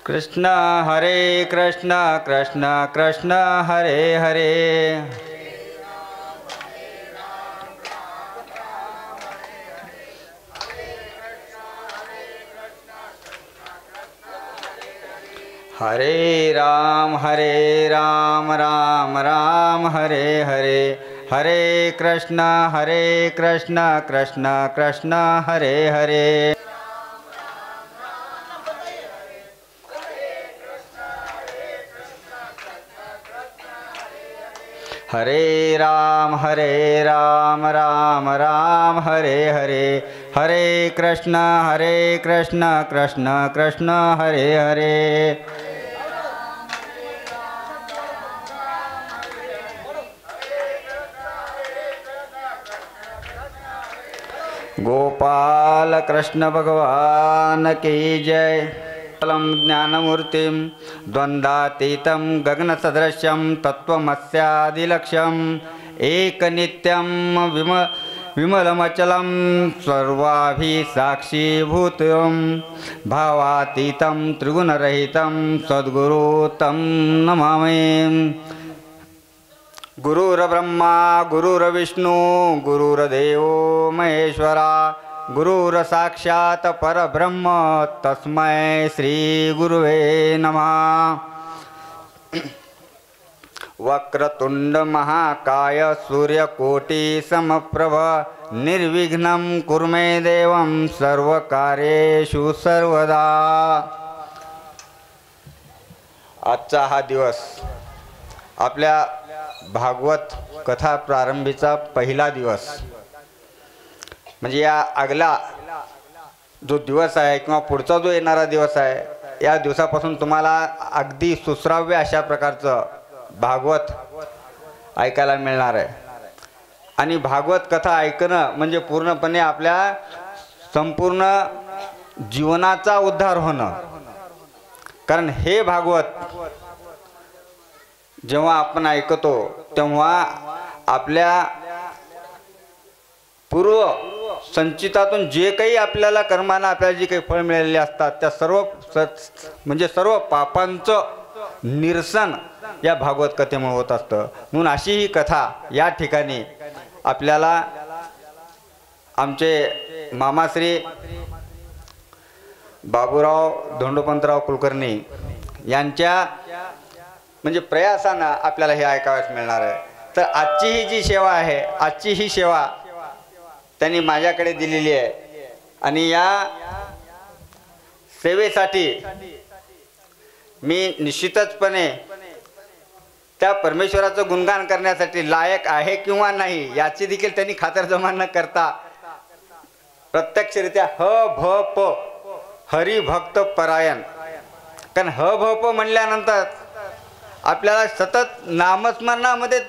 कृष्ण हरे कृष्ण कृष्ण कृष्ण हरे हरे। हरे राम राम राम हरे हरे। हरे कृष्ण कृष्ण कृष्ण हरे हरे। हरे राम राम हरे हरे। हरे कृष्ण कृष्ण कृष्ण हरे हरे। गोपाल कृष्ण भगवान की जय। ज्ञानमूर्तिं द्वन्द्वातीतं गगनसदृशं तत्त्वमस्यादिलक्ष्यम् एकनित्यं विमलमचलं सर्वाभिसाक्षीभूतं भावातीतं त्रिगुणरहितं सद्गुरु तं नमामि। गुरुर्ब्रह्मा गुरुर्विष्णु गुरुर्देवो महेश्वरा गुरुर्साक्षात् परब्रह्म तस्मै श्री गुरुवे नमः। वक्रतुंड महाकाय सूर्यकोटि समप्रभ निर्विघ्नं कुरु मे देवं सर्वकार्येषु सर्वदा। आजचा हा दिवस आपल्या भागवत कथा प्रारंभीचा पहिला दिवस, म्हणजे या आगला जो दिवस आहे किंवा पुढचा जो येणारा दिवस आहे, या दिवसापासून तुम्हाला अगदी सुश्राव्य अशा प्रकारचं भागवत ऐकायला मिळणार आहे। आणि भागवत कथा ऐकणं म्हणजे पूर्णपणे आपल्या संपूर्ण जीवनाचा उद्धार होणं। कारण हे भागवत जेव्हा आपण ऐकतो तेव्हा आपल्या पूर्व संचितातून जे काही आपल्याला कर्माला आपल्याला जे काही फळ मिळालेले असतात त्या सर्व पापांचं निरसन या भागवत कथेमुळे होत असतं। म्हणून अशी ही कथा या ठिकाणी आपल्याला आमचे मामाश्री बाबूराव धोंडोपंतराव कुलकर्णी यांच्या म्हणजे प्रयासानं आपल्याला हे ऐकावयास मिळणार आहे। तर आजची ही जी सेवा आहे, आजची ही सेवा त्यांनी माझ्याकडे दिलेली आहे आणि या सेवेसाठी मी निश्चितचपणे त्या परमेश्वराचं गुणगान करण्यासाठी लायक आहे किंवा नाही याची देखील त्यांनी खातरजमा न करता प्रत्यक्षरित्या ह भ प हरिभक्त परायण। कारण ह भ प म्हणल्यानंतर आपल्याला सतत नामस्मरणामध्ये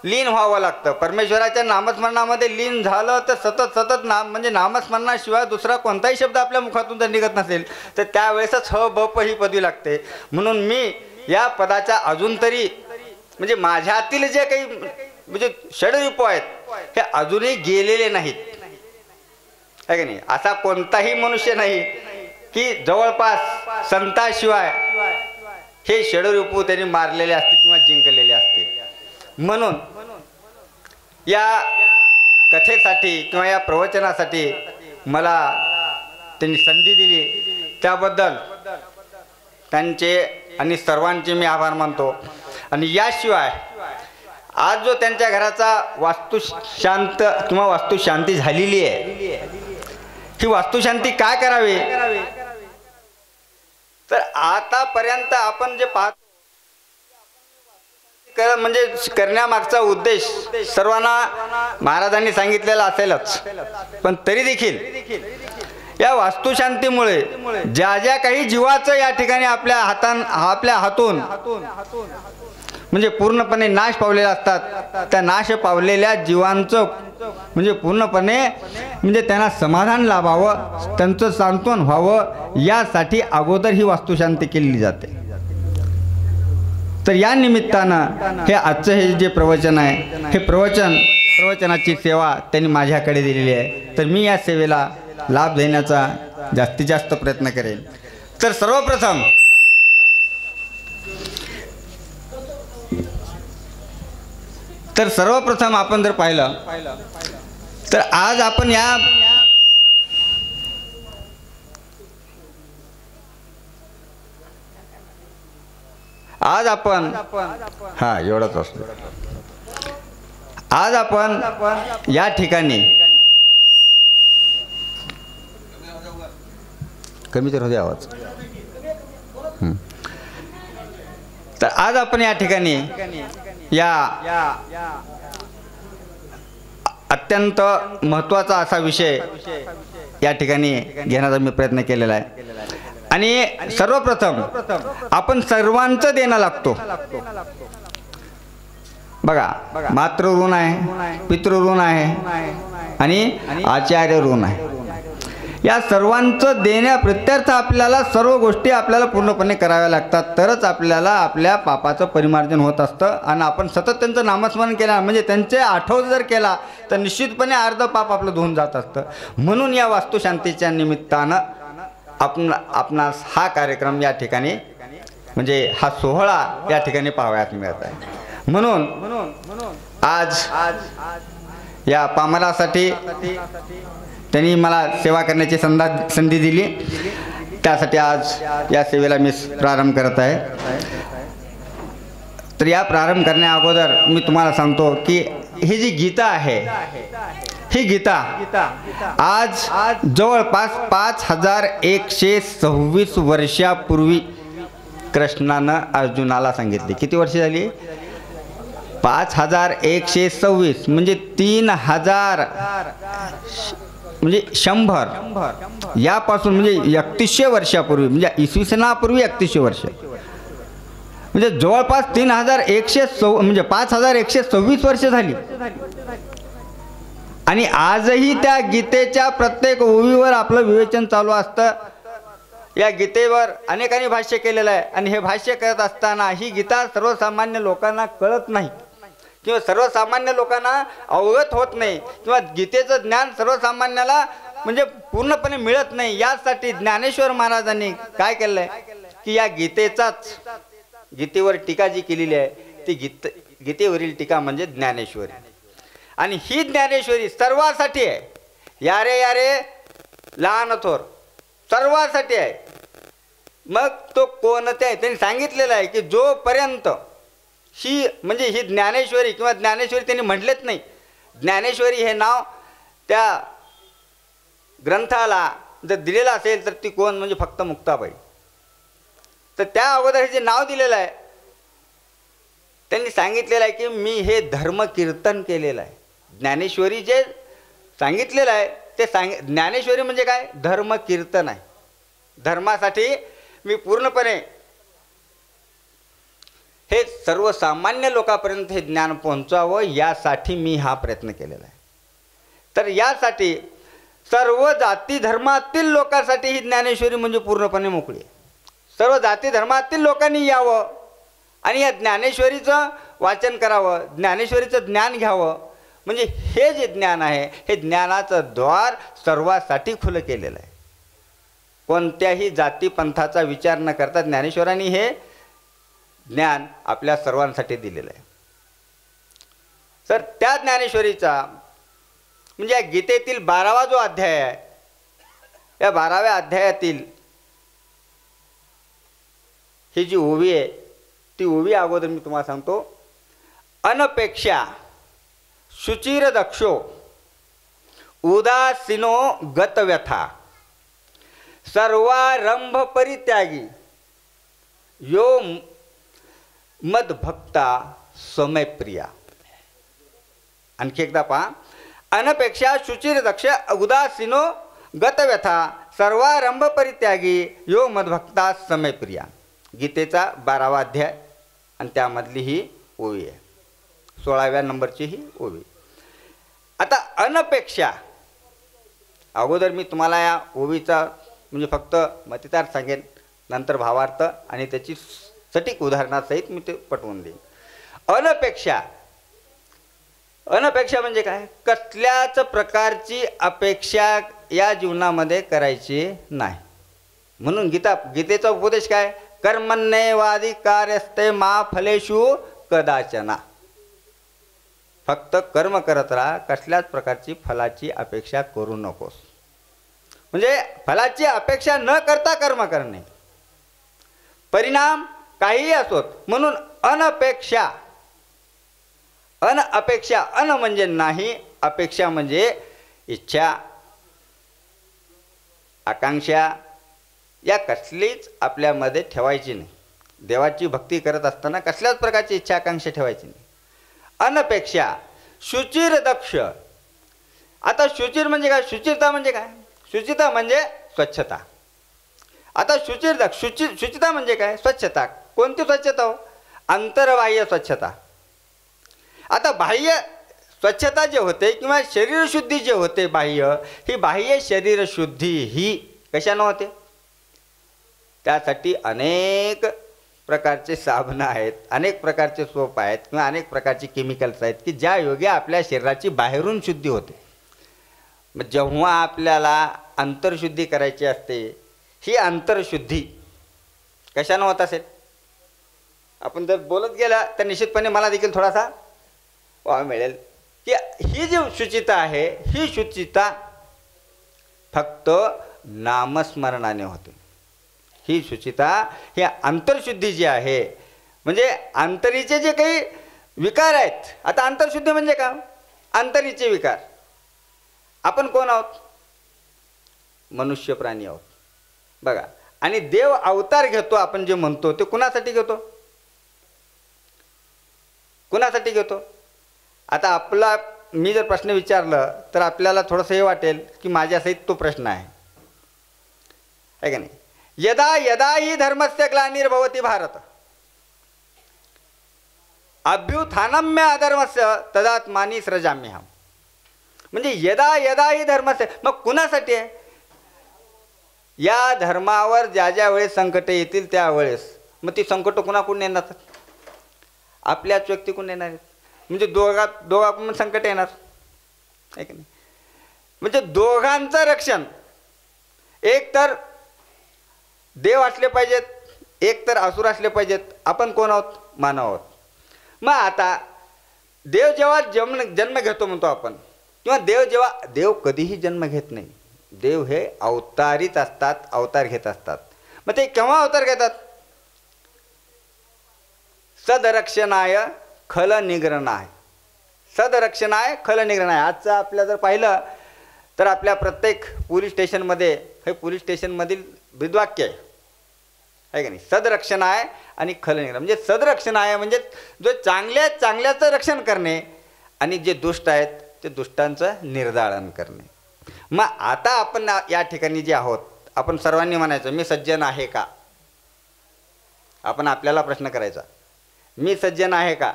लीन व्हावं लागतं। परमेश्वराच्या नामस्मरणामध्ये लीन झालं तर सतत नाम म्हणजे नामस्मरणाशिवाय दुसरा कोणताही शब्द आपल्या मुखातून जर निघत नसेल तर त्यावेळेसच ह ब प ही पदवी लागते। म्हणून मी या पदाच्या अजून तरी म्हणजे माझ्यातील जे काही म्हणजे षडरूप आहेत हे अजूनही गेलेले नाहीत, आहे की नाही। असा कोणताही मनुष्य नाही की जवळपास संताशिवाय हे षडरूप त्यांनी मारलेले असते किंवा जिंकलेले असते। म्हणून या कथेसाठी किंवा या प्रवचनासाठी मला त्यांनी संधी दिली त्याबद्दल त्यांचे आणि सर्वांचे मी आभार मानतो। आणि याशिवाय आज जो त्यांच्या घराचा वास्तुशांत किंवा वास्तुशांती झालेली आहे, ही वास्तुशांती काय करावी तर आतापर्यंत आपण जे पाहतो म्हणजे करण्यामागचा उद्देश सर्वांना महाराजांनी सांगितलेला असेलच, पण तरी देखील या वास्तुशांतीमुळे ज्या ज्या काही जीवाचं या ठिकाणी आपल्या हातून म्हणजे पूर्णपणे नाश पावलेले असतात, त्या नाश पावलेल्या जीवांचं म्हणजे पूर्णपणे म्हणजे त्यांना समाधान लाभावं, त्यांचं सांत्वन व्हावं यासाठी अगोदर ही वास्तुशांती केली जाते। तर या निमित्तानं हे आजचं हे जे प्रवचन आहे, हे प्रवचनाची सेवा त्यांनी माझ्याकडे दिलेली आहे। तर मी या सेवेला लाभ देण्याचा जास्तीत जास्त प्रयत्न करेन। तर सर्वप्रथम तर सर्वप्रथम आपण जर पाहिलं तर आज आपण हा एवढंच असतो. आज आपण या ठिकाणी कमी तर होते आवाज. तर आज आपण या ठिकाणी या अत्यंत महत्त्वाचा असा विषय या ठिकाणी घेण्याचा मी प्रयत्न केलेला आहे. आणि सर्वप्रथम आपण सर्वांचं देणं लागतो. बघा, मातृ ऋण आहे, पितृ ऋण आहे आणि आचार्य ऋण आहे. या सर्वांचं देण्या प्रत्यर्थ आपल्याला सर्व गोष्टी आपल्याला पूर्णपणे कराव्या लागतात, तरच आपल्याला आपल्या पापाचं परिमार्जन होत असतं. आणि आपण सतत त्यांचं नामस्मरण केलं म्हणजे त्यांचे आठवण जर केला तर निश्चितपणे अर्ध पाप आपलं धुवून जात असतं. म्हणून या वास्तुशांतीच्या निमित्तानं आपणास हा कार्यक्रम या ठिकाणी म्हणजे हा सोहळा या ठिकाणी पाहावयास मिळत आहे. म्हणून आज या पामरासाठी त्यांनी मला सेवा करण्याची संधी दिली, त्यासाठी आज या सेवेला मी प्रारंभ करत आहे. तर या प्रारंभ करण्या अगोदर मी तुम्हाला सांगतो की ही जी गीता आहे, ही गीता आज जवळपास 5126 वर्षापूर्वी कृष्णानं अर्जुनाला सांगितली. किती वर्ष झाली? 5126 म्हणजे 3000 म्हणजे 100 यापासून म्हणजे 3100 वर्षापूर्वी म्हणजे इसवी सनापूर्वी 3100 वर्ष म्हणजे जवळपास 3126 म्हणजे 5126 वर्ष झाली. आणि आजही त्या गीतेच्या प्रत्येक ओवीवर आपलं विवेचन चालू असतं. या गीतेवर अनेकांनी भाष्य केलेलं आहे आणि हे भाष्य करत असताना ही गीता सर्वसामान्य लोकांना कळत नाही किंवा सर्वसामान्य लोकांना अवगत होत नाही किंवा गीतेचं ज्ञान सर्वसामान्याला म्हणजे पूर्णपणे मिळत नाही. यासाठी ज्ञानेश्वर महाराजांनी काय केलं आहे की या गीतेवर टीका जी केलेली आहे ती गीतेवरील टीका म्हणजे ज्ञानेश्वरी. आणि ही ज्ञानेश्वरी सर्वांसाठी आहे. यारे यारे लहान थोर सर्वांसाठी आहे. मग तो कोणते आहे त्यांनी सांगितलेलं आहे की जोपर्यंत ही म्हणजे ही ज्ञानेश्वरी किंवा ज्ञानेश्वरी त्यांनी म्हटलेच नाही. ज्ञानेश्वरी हे नाव त्या ग्रंथाला जर दिलेलं असेल तर ती कोण म्हणजे फक्त मुक्ताबाई. तर त्या अगोदर हे जे नाव दिलेलं आहे त्यांनी सांगितलेलं आहे की मी हे धर्मकीर्तन केलेलं आहे. ज्ञानेश्वरी जे सांगितलेलं आहे ते ज्ञानेश्वरी म्हणजे काय? धर्मकीर्तन आहे. धर्मासाठी मी पूर्णपणे हे सर्वसामान्य लोकांपर्यंत हे ज्ञान पोहोचावं यासाठी मी हा प्रयत्न केलेला आहे. तर यासाठी सर्व जाती धर्मातील लोकांसाठी ही ज्ञानेश्वरी म्हणजे पूर्णपणे मोकळी आहे. सर्व जाती धर्मातील लोकांनी यावं आणि या ज्ञानेश्वरीचं वाचन करावं, ज्ञानेश्वरीचं ज्ञान घ्यावं. म्हणजे हे जे ज्ञान आहे हे ज्ञानाचं द्वार सर्वांसाठी खुलं केलेलं आहे. कोणत्याही जातीपंथाचा विचार न करता ज्ञानेश्वरांनी हे ज्ञान आपल्या सर्वांसाठी दिलेलं आहे. तर त्या ज्ञानेश्वरीचा म्हणजे या गीतेतील 12वा जो अध्याय आहे या 12व्या अध्यायातील ही जी ओवी आहे ती ओवी अगोदर मी तुम्हाला सांगतो. अनपेक्षा शुचिर दक्षो उदासीनो गतव्यथा सर्वारंभ परित्यागी यो मदभक्ता समयप्रिया. आणखी एकदा पहा. अनपेक्षा शुचिर दक्ष उदासीनो गतव्यथा सर्वारंभ परित्यागी यो मदभक्ता समयप्रिया. गीतेचा 12वा अध्याय आणि त्यामधली ही ओवी आहे. 16व्या नंबरची ही ओवी. आता अनपेक्षा अगोदर मी तुम्हाला या ओवीचा म्हणजे फक्त मतितार्थ सांगेन, नंतर भावार्थ आणि त्याची सटीक उदाहरणासहित मी ते पटवून देईन. अनपेक्षा अनपेक्षा म्हणजे काय? कसल्याच प्रकारची अपेक्षा या जीवनामध्ये करायची नाही. म्हणून गीतेचा उपदेश काय? कर्मण्येवाधिकारस्ते मा फलेषु कदाचना. फक्त कर्म करत राहा, कसल्याच प्रकारची फलाची अपेक्षा करू नकोस. म्हणजे फलाची अपेक्षा न करता कर्म करणे, परिणाम काहीही असोत. म्हणून अनपेक्षा, अनअपेक्षा, अन म्हणजे नाही, अपेक्षा म्हणजे इच्छा, आकांक्षा, या कसलीच आपल्यामध्ये ठेवायची नाही. देवाची भक्ती करत असताना कसल्याच प्रकारची इच्छा आकांक्षा ठेवायची नाही. अनपेक्षा. शुचिर दक्ष. आता शुचिर म्हणजे काय? शुचिरता म्हणजे काय? शुचिता म्हणजे स्वच्छता. आता शुचिर दक्ष, शुचिता म्हणजे काय? स्वच्छता. कोणती स्वच्छता हो? अंतर्बाह्य स्वच्छता. आता बाह्य स्वच्छता जे होते किंवा शरीरशुद्धी जे होते बाह्य, ही बाह्य शरीरशुद्धी ही कशानं होते? त्यासाठी अनेक प्रकारचे साबणं आहेत, अनेक प्रकारचे सोप आहेत किंवा अनेक प्रकारचे केमिकल्स आहेत की ज्या योगे आपल्या शरीराची बाहेरून शुद्धी होते. मग जेव्हा आपल्याला अंतर्शुद्धी करायची असते, ही अंतर्शुद्धी कशानं होत असेल? आपण जर बोलत गेला तर निश्चितपणे मला देखील थोडासा वाव मिळेल की ही जी शुचिता आहे, ही शुचिता फक्त नामस्मरणाने होते. ही शुचिता, ही अंतर्शुद्धी जी आहे, म्हणजे अंतरीचे जे काही विकार आहेत. आता अंतर्शुद्धी म्हणजे काय? अंतरीचे विकार. आपण कोण आहोत? मनुष्य प्राणी आहोत बघा. आणि देव अवतार घेतो आपण जे म्हणतो ते कुणासाठी घेतो? कुणासाठी घेतो? आता आपला मी जर प्रश्न विचारलं तर आपल्याला थोडंसं हे वाटेल की माझ्यासहित तो प्रश्न आहे का नाही? यदा यदा ही धर्मस्य ग्लानिर्भवति भारत अभ्युत्थानम्य अधर्मस्य तदात्मानी सृजाम्यहम. म्हणजे यदा यदा ही धर्मस्य, मग कुणासाठी आहे? या धर्मावर ज्या ज्या वेळेस संकट येतील त्यावेळेस, मग ती संकट कुणाकडून येणार? आपल्याच व्यक्तीकडून येणार आहेत. म्हणजे दोघांकडून संकट येणार आहे की नाही? म्हणजे दोघांचं रक्षण, एक तर देव असले पाहिजेत, एक तर असुर असले पाहिजेत. आपण कोण आहोत? मानव आहोत. मग आता देव जेव्हा जन्म घेतो म्हणतो आपण, किंवा देव कधीही जन्म घेत नाही. देव हे अवतारीत असतात, अवतार घेत असतात. मग ते केव्हा अवतार घेतात? सदरक्षणाय खल निग्रहणाय. सदरक्षणाय खल निग्रहणाय. आजचं आपल्या जर पाहिलं तर आपल्या प्रत्येक पोलीस स्टेशनमध्ये हे पोलीस स्टेशनमधील ब्रीदवाक्य आहे का नाही? सदरक्षण आहे आणि खल निग्रह. म्हणजे सदरक्षण आहे म्हणजे जो चांगल्याचं रक्षण करणे आणि जे दुष्ट आहेत ते दुष्टांचं निर्दाळन करणे. मग आता आपण या ठिकाणी जे आहोत, आपण सर्वांनी म्हणायचं मी सज्जन आहे का? आपण आपल्याला प्रश्न करायचा, मी सज्जन आहे का?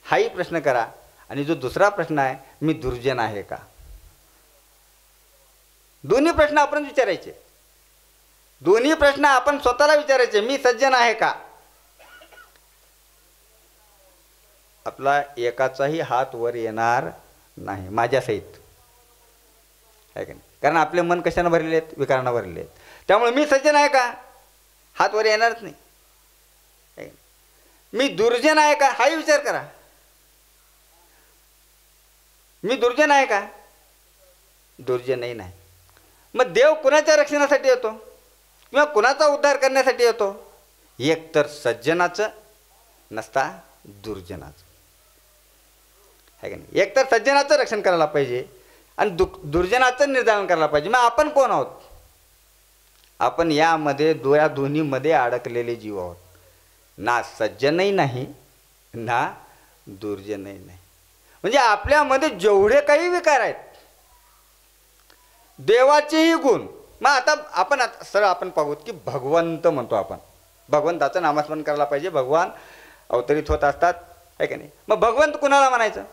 हाही प्रश्न करा. आणि जो दुसरा प्रश्न आहे, मी दुर्जन आहे का? दोन्ही प्रश्न आपण विचारायचे. दोन्ही प्रश्न आपण स्वतःला विचारायचे, मी सज्जन आहे का? आपला एकाचाही हात वर येणार नाही माझ्यासहित, आहे का नाही? कारण आपले मन कशाने भरलेले आहेत? विकारांना भरलेले आहेत. त्यामुळे मी सज्जन आहे का? हात वर येणारच नाही. मी दुर्जन आहे का? हाही विचार करा. मी दुर्जन आहे का? दुर्जनही नाही. मग देव कुणाच्या रक्षणासाठी येतो किंवा कुणाचा उद्धार करण्यासाठी येतो? एक तर सज्जनाचं, नसता दुर्जनाचं, आहे का नाही? एक तर सज्जनाचं रक्षण करायला पाहिजे आणि दुर्जनाचं निर्धारण करायला पाहिजे. मग आपण कोण आहोत? आपण यामध्ये या दोन्हीमध्ये अडकलेले जीव आहोत. ना सज्जनही नाही, ना दुर्जनही नाही. म्हणजे आपल्यामध्ये जेवढे काही विकार आहेत, देवाचेही गुण. मग आता आपण पाहूत की भगवंत म्हणतो आपण, भगवंताचं नामस्मरण करायला पाहिजे. भगवान अवतरित होत असतात, आहे का नाही? मग भगवंत कुणाला म्हणायचं?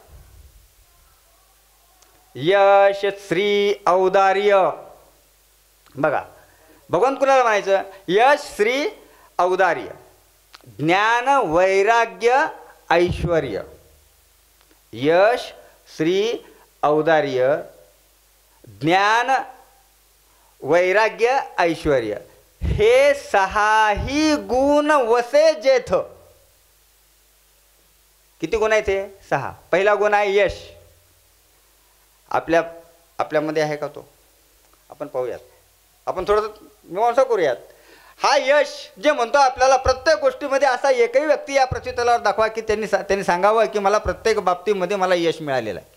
यश श्री औदार्य. बघा, भगवंत कुणाला म्हणायचं? यश श्री औदार्य, ज्ञान वैराग्य ऐश्वर्य. यश श्री औदार्य, ज्ञान वैराग्य ऐश्वर्य, हे सहाही गुण वसे जेथ. किती गुण आहेत हे? 6. पहिला गुण आहे यश. आपल्यामध्ये आहे का तो? आपण पाहूयात, आपण थोडंसं मीमांसा करूयात. हा यश जे म्हणतो आपल्याला प्रत्येक गोष्टीमध्ये, असा एकही व्यक्ती या पृथ्वीतलावर दाखवा की त्यांनी सांगावं की मला प्रत्येक बाबतीमध्ये मला यश मिळालेलं आहे,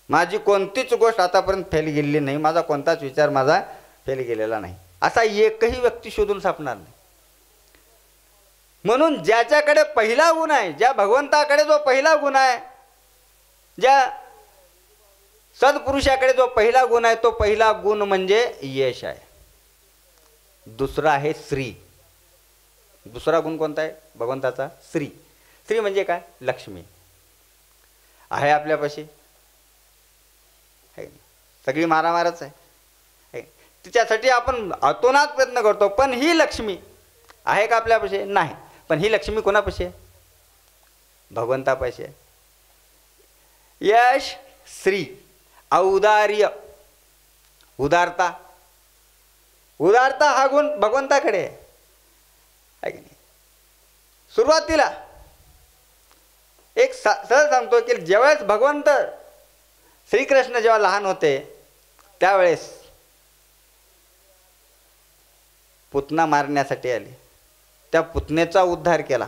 माझी कोणतीच गोष्ट आतापर्यंत फेल गेलेली नाही, माझा कोणताच विचार माझा फेल गेलेला नाही, असा एकही व्यक्ती शोधून सापडणार नाही. म्हणून ज्याच्याकडे पहिला गुण आहे, ज्या भगवंताकडे जो पहिला गुण आहे, ज्या सद्पुरुषाकडे जो पहिला गुण आहे, तो पहिला गुण म्हणजे यश आहे. दुसरा आहे श्री. दुसरा गुण कोणता आहे भगवंताचा? श्री. श्री म्हणजे काय? लक्ष्मी आहे आपल्यापाशी, सगळी मारामारच आहे, तिच्यासाठी आपण अतोनात प्रयत्न करतो, पण ही लक्ष्मी आहे का आपल्यापाशी? नाही. पण ही लक्ष्मी कोणापाशी आहे? भगवंतापाशी आहे. यश, श्री, औदार्य, उदारता. उदारता हा गुण भगवंताकडे आहे की नाही? सुरुवातीला एक सहज सांगतो की ज्यावेळेस भगवंत श्रीकृष्ण जेव्हा लहान होते त्यावेळेस पुतना मारण्यासाठी आले, त्या पुतनेचा उद्धार केला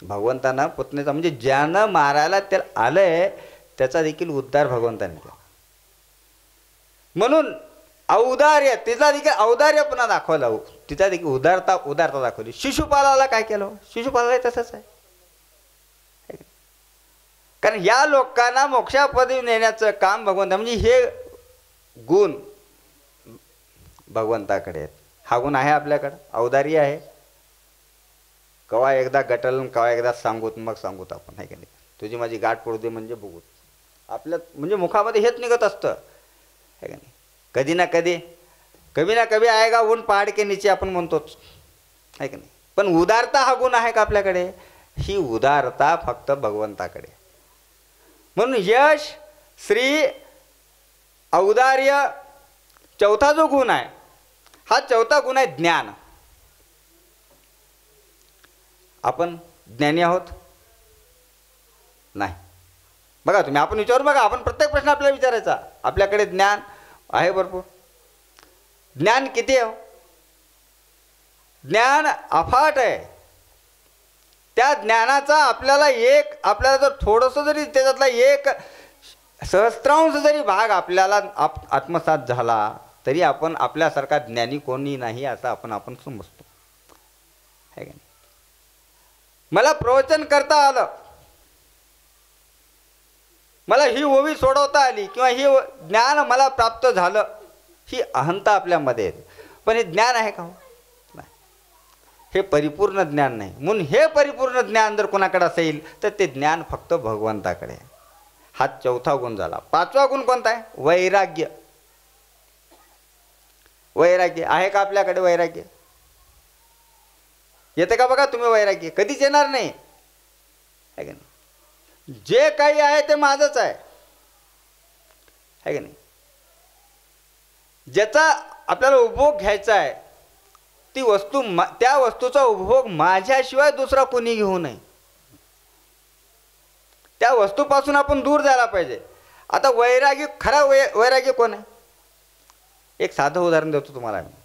भगवंतानं. पुतनेचा म्हणजे ज्यानं मारायला त्याला आलंय त्याचा देखील उद्धार भगवंताने केला. म्हणून औदार्य, तिचा देखील औदार्यपणा दाखवला, तिचा देखील उदारता दाखवली. शिशुपालाला काय केलं? शिशुपालाला तसंच आहे, कारण या लोकांना मोक्षापदी नेण्याचं काम भगवंता, म्हणजे हे गुण भगवंताकडे आहेत. हा गुण आहे आपल्याकडं, औदार्य आहे. कवा एकदा गटल, कवा एकदा सांगूत, मग सांगूत आपण, आहे की नाही? तुझी माझी गाठ पडू दे म्हणजे बघूत. आपल्या म्हणजे मुखामध्ये हेच निघत असतं, आहे का नाही? कधी ना कभी आएगा ऊन पहाड के नीचे आपण म्हणतोच, आहे का नाही? पण उदारता हा गुण आहे का आपल्याकडे? ही उदारता फक्त भगवंताकडे. म्हणून यश, श्री, औदार्य, चौथा जो गुण आहे, हा चौथा गुण आहे ज्ञान. आपण ज्ञानी आहोत? नाही. बघा तुम्ही, आपण विचारू बघा, आपण प्रत्येक प्रश्न आपल्याला विचारायचा. आपल्याकडे ज्ञान आहे भरपूर. ज्ञान किती आहे? ज्ञान अफाट आहे. त्या ज्ञानाचा आपल्याला जर थोडंसं जरी त्याच्यातला एक सहस्त्रांश जरी भाग आपल्याला आत्मसात झाला तरी आपण आपल्यासारखा ज्ञानी कोणी नाही असं आपण समजतो, है का नाही? मला प्रवचन करता आलं, मला ही ओवी सोडवता आली, किंवा ही ज्ञान मला प्राप्त झालं, ही अहंता आपल्यामध्ये आहे. पण हे ज्ञान आहे का? नाही, हे परिपूर्ण ज्ञान नाही. म्हणून हे परिपूर्ण ज्ञान जर कोणाकडे असेल तर ते ज्ञान फक्त भगवंताकडे आहे. हा चौथा गुण झाला. पाचवा गुण कोणता आहे? वैराग्य. वैराग्य आहे का आपल्याकडे? वैराग्य येते का? बघा तुम्ही, वैराग्य कधीच येणार नाही, है का नाही? जे काही आहे ते माझंच आहे, है का नाही? ज्याचा आपल्याला उपभोग घ्यायचा आहे, ती वस्तू, त्या वस्तूचा उपभोग माझ्याशिवाय दुसरा कोणी घेऊ नये. त्या वस्तूपासून आपण दूर जायला पाहिजे. आता वैराग्य, खरा वैराग्य कोण आहे? एक साधं उदाहरण देतो तुम्हाला मी.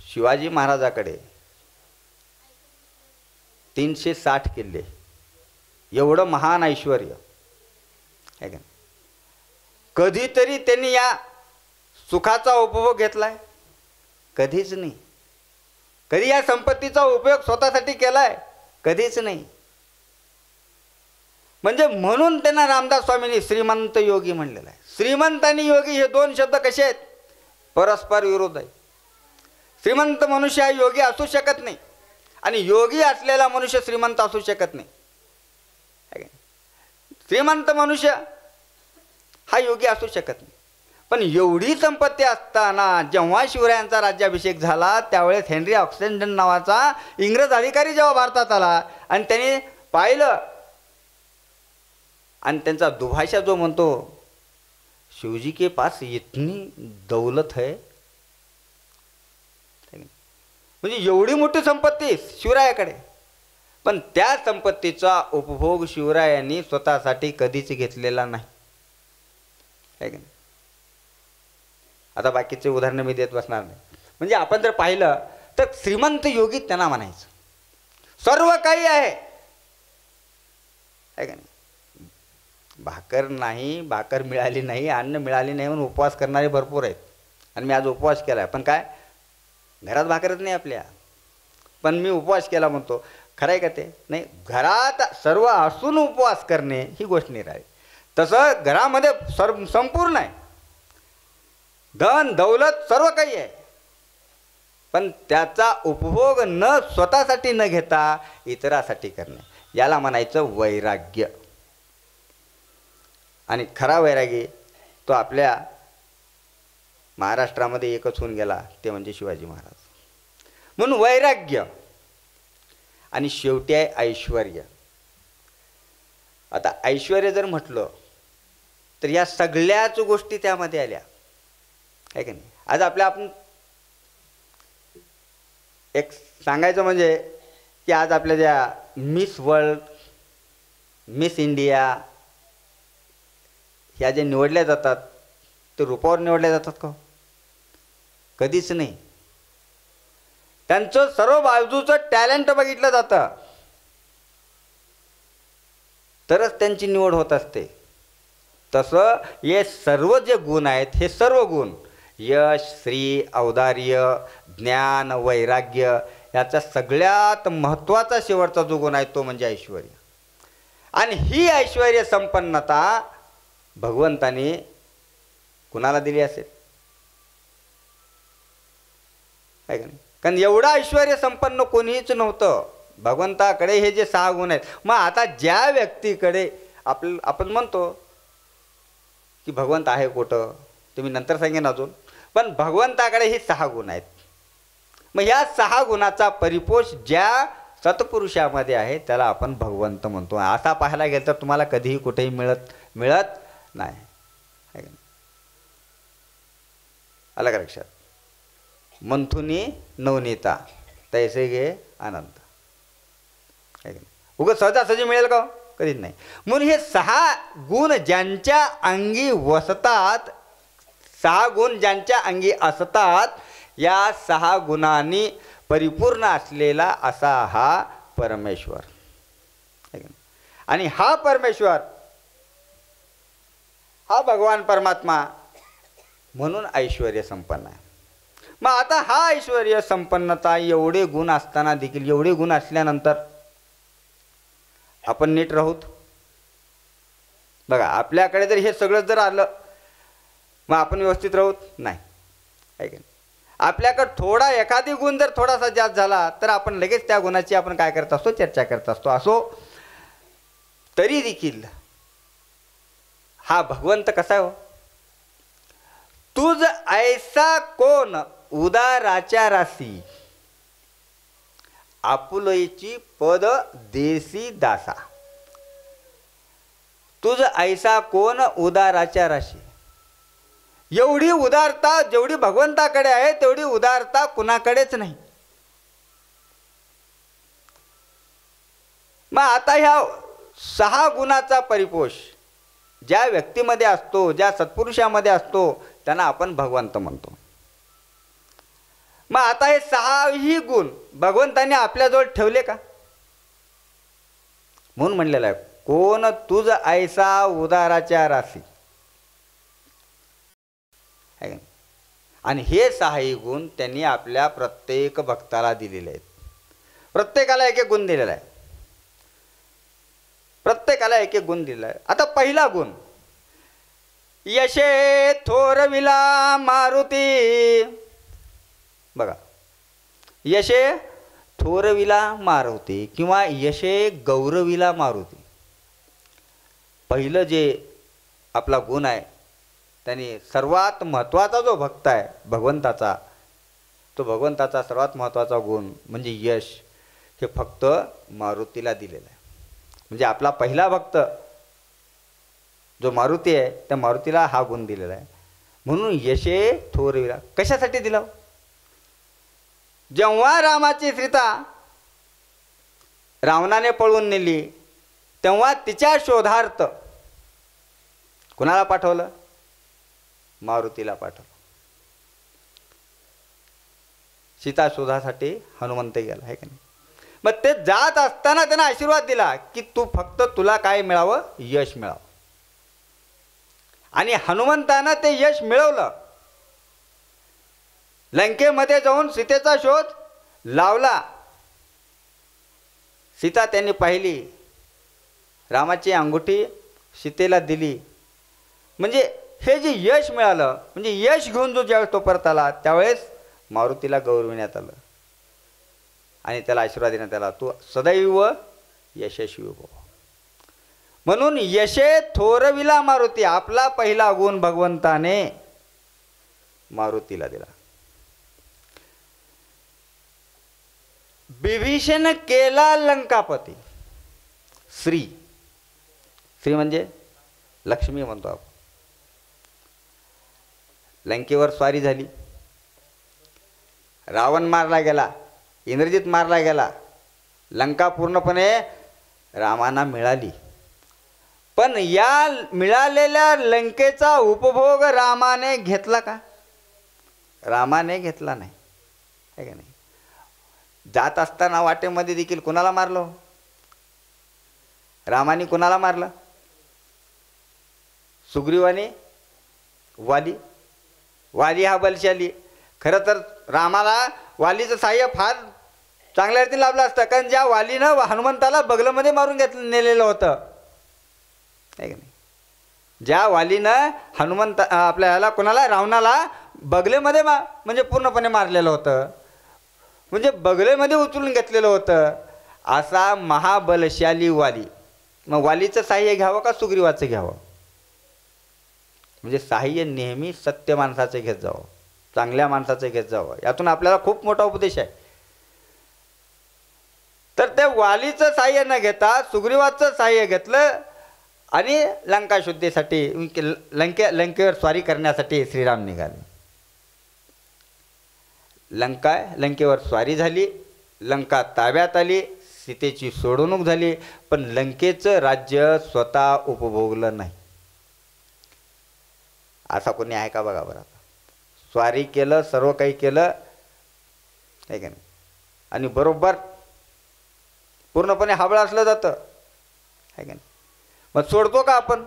शिवाजी महाराजाकडे 360 किल्ले, एवढं महान ऐश्वर्य, है का? कधीतरी त्यांनी या सुखाचा उपभोग घेतलाय? कधीच नाही. कधी या संपत्तीचा उपयोग स्वतःसाठी केलाय? कधीच नाही. म्हणजे म्हणून त्यांना रामदास स्वामींनी श्रीमंत योगी म्हणलेला आहे. श्रीमंत आणि योगी हे दोन शब्द कसे आहेत? परस्पर विरोध आहे. श्रीमंत मनुष्य हा योगी असू शकत नाही, आणि योगी असलेला मनुष्य श्रीमंत असू शकत नाही. श्रीमंत मनुष्य हा योगी असू शकत नाही. पण एवढी संपत्ती असताना जेव्हा शिवरायांचा राज्याभिषेक झाला त्यावेळेस हेनरी ऑक्सेंडन नावाचा इंग्रज अधिकारी जेव्हा भारतात आला आणि त्याने पाहिलं, आणि त्यांचा दुभाषा जो म्हणतो, शिवजी के पास इतनी दौलत है, म्हणजे एवढी मोठी संपत्ती शिवरायाकडे, पण त्या संपत्तीचा उपभोग शिवरायांनी स्वतःसाठी कधीच घेतलेला नाही, आहे की नाही? आता बाकीचे उदाहरणं मी देत बसणार नाही. म्हणजे आपण जर पाहिलं तर श्रीमंत योगी त्यांना म्हणायचं, सर्व काही आहे का नाही? भाकर नाही, भाकर मिळाली नाही, अन्न मिळाली नाही म्हणून उपवास करणारे भरपूर आहेत. आणि मी आज उपवास केला आहे, पण काय घरात भाकरच नाही आपल्या, पण मी उपवास केला म्हणतो. खरं आहे का ते? नाही, घरात सर्व असून उपवास करणे ही गोष्ट निराळी. तसं घरामध्ये संपूर्ण आहे, धन दौलत सर्व काही आहे, पण त्याचा उपभोग न स्वतःसाठी न घेता इतरासाठी करणे, याला म्हणायचं वैराग्य. आणि खरा वैरागी तो आपल्या महाराष्ट्रामध्ये एकच होऊन गेला, ते म्हणजे शिवाजी महाराज. म्हणून वैराग्य. आणि शेवटी आहे ऐश्वर्य. आता ऐश्वर्य जर म्हटलं तर या सगळ्याच गोष्टी त्यामध्ये आल्या, आहे का नाही? आज आपण एक सांगायचं म्हणजे की आज आपल्या ज्या मिस वर्ल्ड, मिस इंडिया ह्या ज्या निवडल्या जातात ते रूपावर निवडल्या जातात का? कधीच नाही. त्यांचं सर्व बाजूचं टॅलेंट बघितलं जातं, तरच त्यांची निवड होत असते. तसं हे सर्व जे गुण आहेत, हे सर्व गुण यश, श्री, औदार्य, ज्ञान, वैराग्य, याचा सगळ्यात महत्त्वाचा शेवटचा जो गुण आहे तो म्हणजे ऐश्वर्य. आणि ही ऐश्वर्य संपन्नता भगवंताने कुणाला दिली असेल, आहे का नाही? कारण एवढं ऐश्वर्य संपन्न कोणीच नव्हतं. भगवंताकडे हे जे 6 गुण आहेत. मग आता ज्या व्यक्तीकडे आपण म्हणतो की भगवंत आहे कुठं, ते मी नंतर सांगेन अजून, पण भगवंताकडे हे 6 गुण आहेत. मग ह्या 6 गुणाचा परिपोष ज्या सत्पुरुषामध्ये आहे त्याला आपण भगवंत म्हणतो. असा पाहायला गेलं तर तुम्हाला कधीही कुठेही मिळत नाही, आहे का नाही? आलं का लक्षात? मंथुनी नवनीता तैसे घे आनंद, आहे का नाही? उगाच सहजासहजी मिळेल का? कधीच नाही. म्हणून हे 6 गुण ज्यांच्या अंगी वसतात, 6 गुण ज्यांच्या अंगी असतात, या 6 गुणांनी परिपूर्ण असलेला असा हा परमेश्वर, आहे का नाही? आणि हा परमेश्वर, हा भगवान परमात्मा म्हणून ऐश्वर्य संपन्न आहे. मग आता हा ऐश्वर्य संपन्नता एवढे गुण असताना देखील, एवढे गुण असल्यानंतर आपण नीट राहूत? बघा, आपल्याकडे जर हे सगळं जर आलं मग आपण व्यवस्थित राहूत? नाही, आहे का नाही? आपल्याकडे थोडा एखादी गुण जर थोडासा जास्त झाला तर आपण लगेच त्या गुणाची आपण काय करत असतो, चर्चा करत असतो. असो तरी देखील हा भगवंत कसा आहे हो? तुझ ऐसा कोण उदाराच्या राशी, आपुलईची पद देसी दासा. तुझ ऐसा कोण उदाराच्या राशी. एवढी उदारता जेवढी भगवंताकडे आहे तेवढी उदारता कुणाकडेच नाही. मग आता ह्या 6 गुणाचा परिपोष ज्या व्यक्तीमध्ये असतो, ज्या सत्पुरुषामध्ये असतो, त्यांना आपण भगवंत म्हणतो. मग आता हे 6ही गुण भगवंताने आपल्याजवळ ठेवले का? म्हणून म्हणलेलं आहे, कोण तुझ ऐसा उदाराच्या राशी. आणि हे 6ही गुण त्यांनी आपल्या प्रत्येक भक्ताला दिलेले आहेत. प्रत्येकाला एक एक गुण दिलेला आहे. प्रत्येकाला एक एक गुण दिलेला आहे. आता पहिला गुण, यशे थोरविला मारुती. बघा, यशे थोरविला मारुती किंवा यशे गौरविला मारुती. पहिलं जे आपला गुण आहे त्याने सर्वात महत्त्वाचा जो भक्त आहे भगवंताचा, तो भगवंताचा सर्वात महत्त्वाचा गुण म्हणजे यश, हे फक्त मारुतीला दिलेलं आहे. म्हणजे आपला पहिला भक्त जो मारुती आहे त्या मारुतीला हा गुण दिलेला आहे. म्हणून यशे थोरविला कशासाठी दिला? जेव्हा रामाची सीता रावणाने पळवून नेली तेव्हा तिच्या शोधार्थ कुणाला पाठवलं? मारुतीला पाठवलं. सीता शोधासाठी हनुमंत गेला आहे की नाही. मग ते जात असताना त्यांना आशीर्वाद दिला की तू फक्त तुला काय मिळावं? यश मिळावं. आणि हनुमंतानं ते यश मिळवलं. लंकेमध्ये जाऊन सीतेचा शोध लावला. सीता त्यांनी पाहिली. रामाची अंगुठी सीतेला दिली. म्हणजे हे जे यश मिळालं, म्हणजे यश घेऊन जो ज्यावेळेस तो परत आला त्यावेळेस मारुतीला गौरविण्यात आलं आणि त्याला आशीर्वाद देण्यात आला, तू सदैव यशस्वी हो. म्हणून यशे थोरविला मारुती. आपला पहिला गुण भगवंताने मारुतीला दिला. विभीषण केला लंकापती. श्री श्री म्हणजे लक्ष्मी म्हणतो आपण. लंकेवर स्वारी झाली. रावण मारला गेला. इंद्रजित मारला गेला. लंका पूर्णपणे रामाना मिळाली. पण या मिळालेल्या लंकेचा उपभोग रामाने घेतला का? रामाने घेतला नाही, आहे का नाही. जात असताना वाटेमध्ये देखील कुणाला मारलो? रामाने कुणाला मारलं? सुग्रीवाने वाली. वाली हा बलशाली. खरं तर रामाला वालीचं साह्य फार चांगल्या रीतीने लाभलं असतं, कारण ज्या वालीनं हनुमंताला बगलमध्ये मारून नेलेलं होतं, आहे का नाही. ज्या वालीनं हनुमंत आपल्याला कोणाला? रावणाला बगलेमध्ये म्हणजे पूर्णपणे मारलेलं होतं, म्हणजे बगलेमध्ये उचलून घेतलेलं होतं, असा महाबलशाली वाली. मग वालीचं साह्य घ्यावं का सुग्रीवाचं घ्यावं? म्हणजे साह्य नेहमी सत्य माणसाचं घेत जावं, चांगल्या माणसाचं घेत जावं. यातून आपल्याला खूप मोठा उपदेश आहे. तर ते वालीचं साह्य न घेता सुग्रीवाचं साह्य घेतलं आणि लंका शुद्धीसाठी लंकेवर स्वारी करण्यासाठी श्रीराम निघाले. लंकेवर स्वारी झाली. लंका ताब्यात आली. सीतेची सोडवणूक झाली. पण लंकेचं राज्य स्वतः उपभोगलं नाही. असा कोणी आहे का बघा बरं. स्वारी केलं, सर्व काही केलं, आहे का नाही. आणि बरोबर पूर्णपणे हाबळ असलं जातं, आहे का नाही. मग सोडतो का आपण?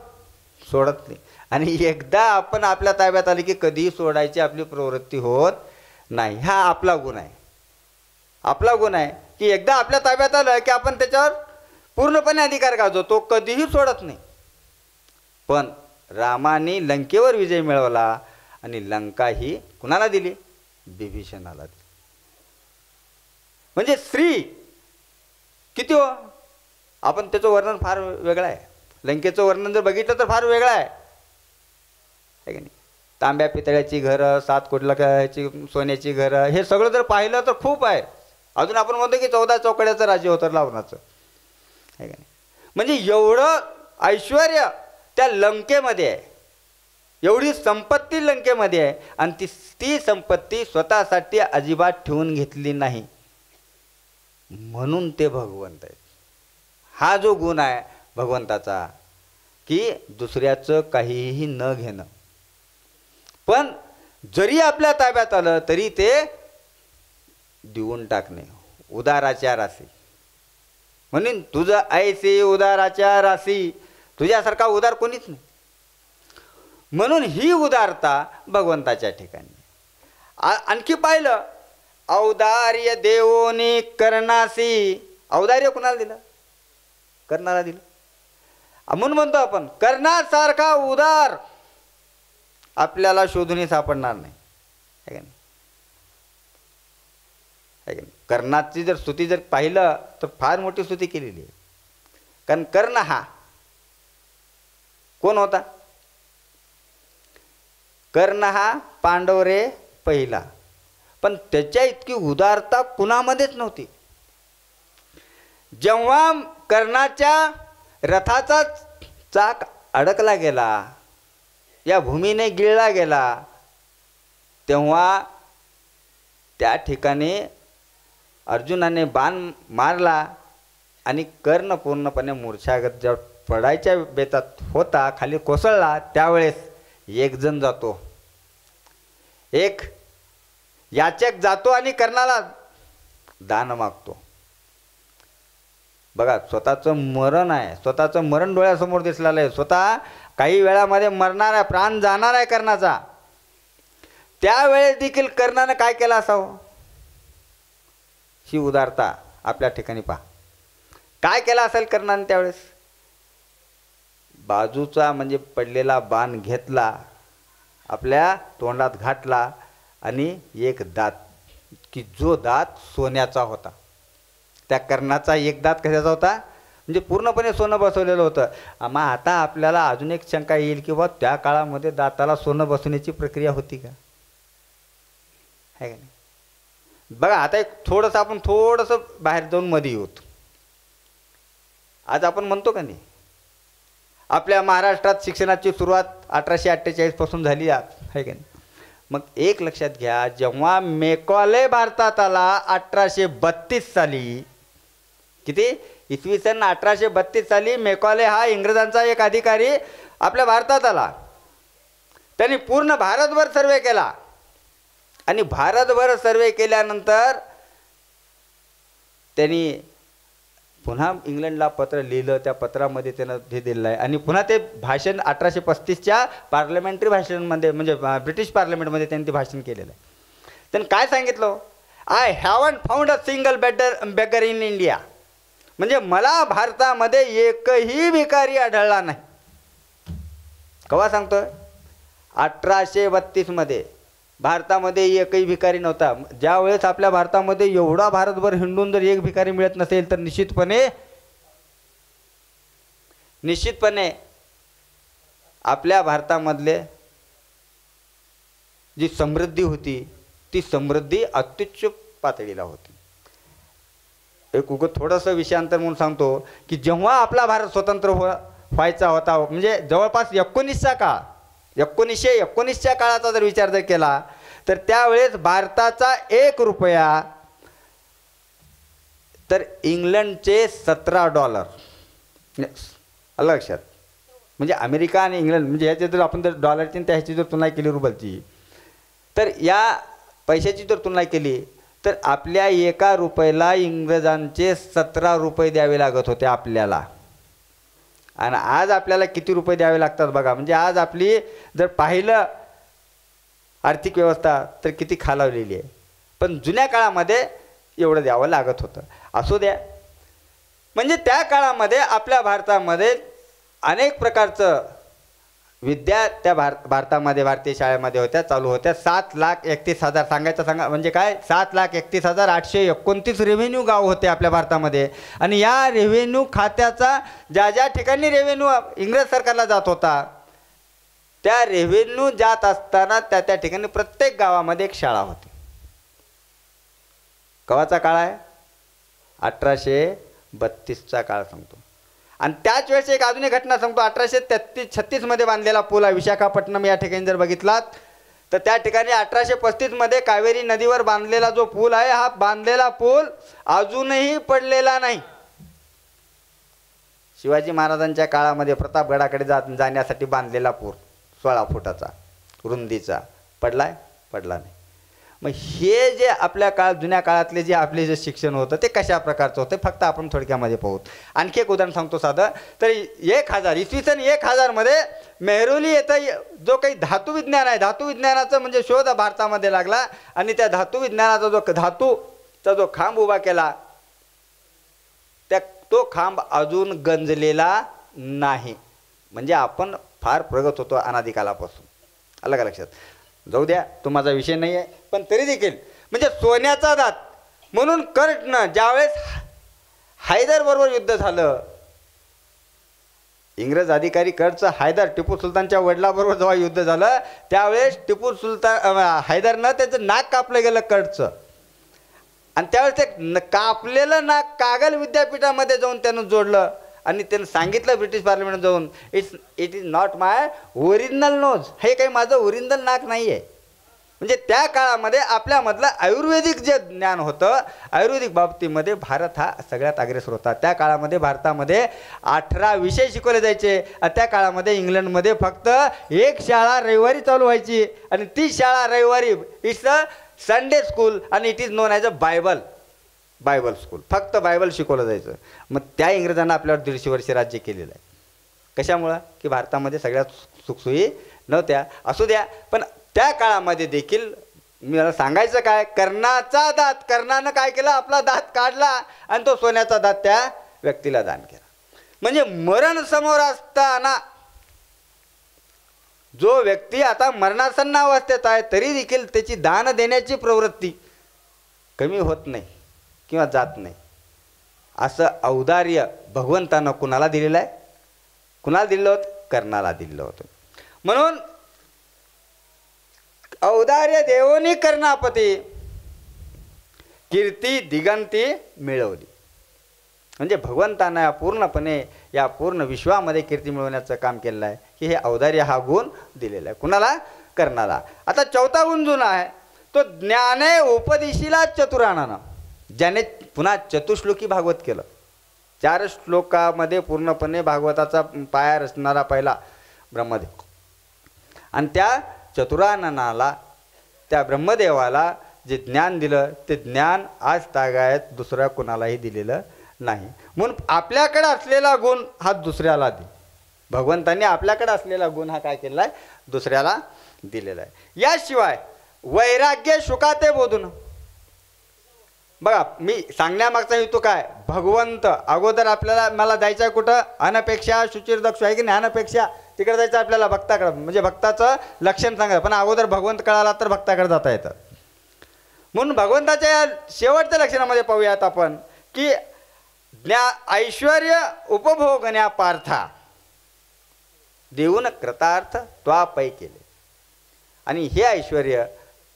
सोडत नाही. आणि एकदा आपण आपल्या ताब्यात आले की कधीही सोडायची आपली प्रवृत्ती होत नाही. हा आपला गुण आहे. आपला गुण आहे की एकदा आपल्या ताब्यात आलं की आपण त्याच्यावर पूर्णपणे अधिकार गाजवतो, कधीही सोडत नाही. पण रामाने लंकेवर विजय मिळवला आणि लंका ही कुणाला दिली? विभीषणाला दिली. म्हणजे श्री किती हो. आपण त्याचं वर्णन फार वेगळं आहे. लंकेचं वर्णन जर बघितलं तर फार वेगळं आहे, है की नाही. तांब्या पितळ्याची घरं, 7 कोटी सोन्याची घरं, हे सगळं जर पाहिलं तर खूप आहे. अजून आपण म्हणतो की 14 चौकड्याचं राज्य होतं रावणाचं, है की नाही. म्हणजे एवढं ऐश्वर्य त्या लंकेमध्ये आहे, एवढी संपत्ती लंकेमध्ये आहे. आणि ती संपत्ती स्वतःसाठी अजिबात ठेवून घेतली नाही, म्हणून ते भगवंत आहेत. हा जो गुण आहे भगवंताचा की दुसऱ्याचं काहीही न घेणं. पण जरी आपल्या ताब्यात आलं तरी ते देऊन टाकणे. उदाराच्या राशी. म्हणून तुझं ऐसे उदाराच्या राशी, तुझ्यासारखा उदार कोणीच नाही. म्हणून ही उदारता भगवंताच्या ठिकाणी. आणखी पाहिलं, औदार्य देवोनी कर्णासी. औदार्य कुणाला दिलं? कर्णाला दिलं. म्हणून म्हणतो आपण कर्णासारखा उदार आपल्याला शोधूनही सापडणार नाही, है का नाही. कर्णाची जर स्तुती जर पाहिलं तर फार मोठी स्तुती केलेली आहे. कारण कर्ण हा कोण होता? कर्ण हा पांडव रे पहिला. पण त्याच्या इतकी उदारता कुणामध्येच नव्हती. जेव्हा कर्णाच्या रथाचा चाक अडकला गेला, या भूमीने गिळला गेला, तेव्हा त्या ठिकाणी अर्जुनाने बाण मारला आणि कर्ण पूर्णपणे मूर्छागत जेव्हा पडायच्या बेतात होता, खाली कोसळला, त्यावेळेस एक जण जातो, एक याचक जातो आणि कर्णाला दान मागतो. बघा, स्वतःचं मरण आहे, स्वतःचं मरण डोळ्यासमोर दिसलेलं आहे, स्वतः काही वेळामध्ये मरणार आहे, प्राण जाणार आहे कर्णाचा. त्यावेळेस देखील कर्णानं काय केलं असावं? ही उदारता आपल्या ठिकाणी पहा. काय केलं असेल कर्णाने त्यावेळेस? बाजूचा म्हणजे पडलेला बाण घेतला, आपल्या तोंडात घातला आणि एक दात, की जो दात सोन्याचा होता. त्या कर्णाचा एक दात कशाचा होता? म्हणजे पूर्णपणे सोनं बसवलेलं होतं. मग आता आपल्याला अजून एक शंका येईल की बा त्या काळामध्ये दाताला सोनं बसवण्याची प्रक्रिया होती का? आहे का नाही? बघा, आता एक थोडंसं आपण बाहेर जाऊन मध्ये येऊत. आज आपण म्हणतो का नाही, आपल्या महाराष्ट्रात शिक्षणाची सुरुवात 1848 पासून झाली आहे का नाही? मग एक लक्षात घ्या, जेव्हा मेकॉले भारतात आला 1832 साली, किती? इसवी सन 1832 साली मेकॉले हा इंग्रजांचा एक अधिकारी आपल्या भारतात आला. त्यांनी पूर्ण भारतभर सर्वे केला आणि भारतभर सर्वे केल्यानंतर त्यांनी पुन्हा इंग्लंडला पत्र लिहिलं. त्या पत्रामध्ये त्यानं हे दिलेलं आहे आणि पुन्हा ते भाषण 1835च्या पार्लमेंटरी भाषणामध्ये, म्हणजे ब्रिटिश पार्लमेंटमध्ये त्यांनी ते भाषण केलेलं आहे. त्यांनी काय सांगितलं? I haven't found a single beggar in India. म्हणजे मला भारतामध्ये एकही भिकारी आढळला नाही. केव्हा सांगतोय? 1832 मध्ये भारतामध्ये एकही भिकारी नव्हता. ज्या वेळेस आपल्या भारतामध्ये एवढा भारतभर हिंडून जर एक भिकारी मिळत नसेल तर निश्चितपणे आपल्या भारतामधले जी समृद्धी होती ती समृद्धी अत्युच्च पातळीला होती. एक थोडंसं विषयांतर म्हणून सांगतो की जेव्हा आपला भारत स्वतंत्र व्हायचा होता, म्हणजे जवळपास 1919च्या काळाचा जर विचार जर केला तर त्यावेळेस भारताचा 1 रुपया तर इंग्लंडचे $17. आलं लक्षात? म्हणजे अमेरिका आणि इंग्लंड, म्हणजे ह्याची जर आपण जर डॉलरची त्या ह्याची जर तुलना केली रुबलची, तर या पैशाची जर तुलना केली तर आपल्या 1 रुपयाला इंग्रजांचे 17 रुपये द्यावे लागत होते आपल्याला. आणि आज आपल्याला किती रुपये द्यावे लागतात बघा. म्हणजे आज आपली जर पाहिलं आर्थिक व्यवस्था तर किती खालावलेली आहे, पण जुन्या काळामध्ये एवढं द्यावं लागत होतं. असू द्या, म्हणजे त्या काळामध्ये आपल्या भारतामध्ये अनेक प्रकारचं विद्या त्या भारतामध्ये भारतीय शाळेमध्ये होत्या, चालू होत्या. 7,31,000 म्हणजे काय, 7,31,829 रेव्हेन्यू गाव होते आपल्या भारतामध्ये. आणि या रेव्हेन्यू खात्याचा ज्या ठिकाणी रेव्हेन्यू इंग्रज सरकारला जात होता, त्या रेव्हेन्यू जात असताना त्या ठिकाणी प्रत्येक गावामध्ये एक शाळा होती. केव्हाचा काळ आहे? 1832चा काळ सांगतो. आणि त्याच वेळेस एक आधुनिक घटना सांगतो. 1836 मध्ये बांधलेला पूल आहे विशाखापट्टणम या ठिकाणी जर बघितलात तर त्या ठिकाणी 1835 मध्ये कावेरी नदीवर बांधलेला जो पूल आहे, हा बांधलेला पूल अजूनही पडलेला नाही. शिवाजी महाराजांच्या काळामध्ये प्रतापगडाकडे जाण्यासाठी बांधलेला पूल 16 फुटाचा रुंदीचा पडला नाही. मग हे जे आपल्या जुन्या काळातले जे आपले जे शिक्षण होतं ते कशा प्रकारचं होतं फक्त आपण थोडक्यामध्ये पाहू. आणखी एक उदाहरण सांगतो साधं. तर 1000 इसवी सन 1000 मध्ये मेहरोली येथे जो काही धातुविज्ञान आहे, धातुविज्ञानाचा म्हणजे शोध भारतामध्ये लागला आणि त्या धातुविज्ञानाचा जो धातूचा जो खांब उभा केला, तो खांब अजून गंजलेला नाही. म्हणजे आपण फार प्रगत होतो अनादिकालापासून. आलं का लक्षात? जाऊ द्या, तो माझा विषय नाही आहे, पण तरी देखील म्हणजे सोन्याचा दात म्हणून कर्णन ज्यावेळेस हैदर बरोबर युद्ध झालं, इंग्रज अधिकारी कर्णचा हैदर टिपू सुलतानच्या वडिलाबरोबर जेव्हा युद्ध झालं त्यावेळेस हैदरनं त्याचं नाक कापलं गेलं कर्णचं. आणि त्यावेळेस ते कापलेलं नाक कागल विद्यापीठामध्ये जाऊन त्यानं जोडलं आणि त्यानं सांगितलं ब्रिटिश पार्लमेंट जाऊन, it is not my original nose. हे काही माझं ओरिजिनल नाक नाही आहे. म्हणजे त्या काळामध्ये आपल्यामधलं आयुर्वेदिक जे ज्ञान होतं, आयुर्वेदिक बाबतीमध्ये भारत हा सगळ्यात अग्रेसर होता. त्या काळामध्ये भारतामध्ये 18 विषय शिकवले जायचे. त्या काळामध्ये इंग्लंडमध्ये फक्त एक शाळा रविवारी चालू व्हायची आणि ती शाळा रविवारी इट्स अ संडे स्कूल आणि it is non as a Bible school. फक्त बायबल शिकवलं जायचं. मग त्या इंग्रजांना आपल्यावर 150 वर्ष राज्य केलेलं आहे. कशामुळं? की भारतामध्ये सगळ्यात सुखसोयी नव्हत्या. असू द्या, पण त्या काळामध्ये देखील मला सांगायचं काय, कर्णानं काय केलं, आपला दात काढला आणि तो सोन्याचा दात त्या व्यक्तीला दान केला. म्हणजे मरण समोर असताना जो व्यक्ती आता मरणासन्न अवस्थेत आहे तरी देखील त्याची दान देण्याची प्रवृत्ती कमी होत नाही किंवा जात नाही. असं औदार्य भगवंतानं कुणाला दिलेलं आहे? कुणाला दिलं होतं? कर्णाला दिलेलं होतं. म्हणून औदार्य देवोनी कर्णापती कीर्ती दिगंती मिळवली. म्हणजे भगवंतानं पूर्णपणे या पूर्ण विश्वामध्ये कीर्ती मिळवण्याचं काम केलेलं आहे की हे औदार्य हा गुण दिलेला आहे. कुणाला? कर्णाला. आता 4था गुण जो आहे तो ज्ञाने उपदेशीला चतुराणानं, ज्याने पुन्हा चतुश्लोकी भागवत केलं. 4 श्लोकामध्ये पूर्णपणे भागवताचा पाया रचणारा पहिला ब्रह्मदेव आणि त्या चतुराननाला, त्या ब्रह्मदेवाला जे ज्ञान दिलं ते ज्ञान आज तागायत दुसऱ्या कुणालाही दिलेलं नाही. म्हणून आपल्याकडे असलेला गुण हा दुसऱ्याला दे. भगवंतांनी आपल्याकडे असलेला गुण हा काय केलेला आहे? दुसऱ्याला दिलेला आहे. याशिवाय वैराग्य शुकाते बोधून. बघा, मी सांगण्यामागचा हेतू काय, भगवंत अगोदर आपल्याला मला जायचं आहे कुठं? अनपेक्षा शुचिर्दक्ष आहे की नाही? अनपेक्षा तिकडे जायचं आपल्याला भक्ताकडे, म्हणजे भक्ताचं लक्षण सांगा. पण अगोदर भगवंत कळाला तर भक्ताकडे जाता येतं. म्हणून भगवंताच्या या शेवटच्या लक्षणामध्ये पाहूयात आपण की ऐश्वर्य उपभोगण्या पार्था देऊन कृतार्थ त्वापै केले. आणि हे ऐश्वर्य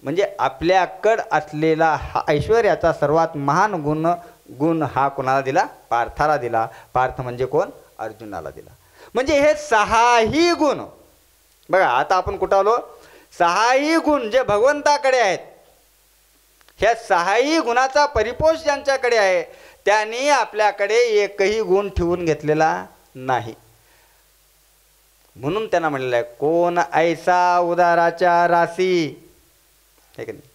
म्हणजे आपल्याकडं असलेला हा ऐश्वर्याचा सर्वात महान गुण हा कोणाला दिला? पार्थाला दिला. पार्थ म्हणजे कोण? अर्जुनाला दिला. म्हणजे हे 6ही गुण बघा, आता आपण कुठं आलो? 6ही गुण जे भगवंताकडे आहेत, ह्या 6ही गुणाचा परिपोष ज्यांच्याकडे आहे त्यांनी आपल्याकडे एकही गुण ठेवून घेतलेला नाही. म्हणून त्यांना म्हणलेलं आहे, कोण ऐसा उदाराच्या राशी. हे की नाही?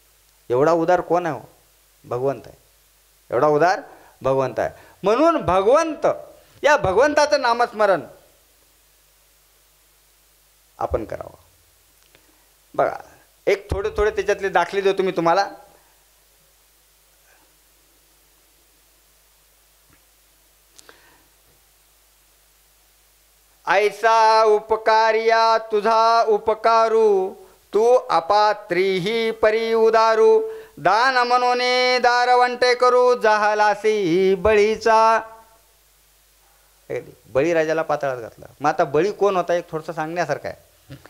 एवढा उदार कोण आहे? भगवंत आहे. एवढा उदार भगवंत आहे. म्हणून भगवंत, या भगवंताचं नामस्मरण आपण करावं. बघा, एक थोडे त्याच्यातले दाखले देतो मी तुम्हाला. ऐसा उपकारिया तुझा उपकारू, तू अपात्रीही परी उदारू, दान मनोने दारवंटे करू, जहालासी बळीचा. बळीराजाला पाताळात घातला. मग आता बळी कोण होता? एक थोडंसं सांगण्यासारखं आहे.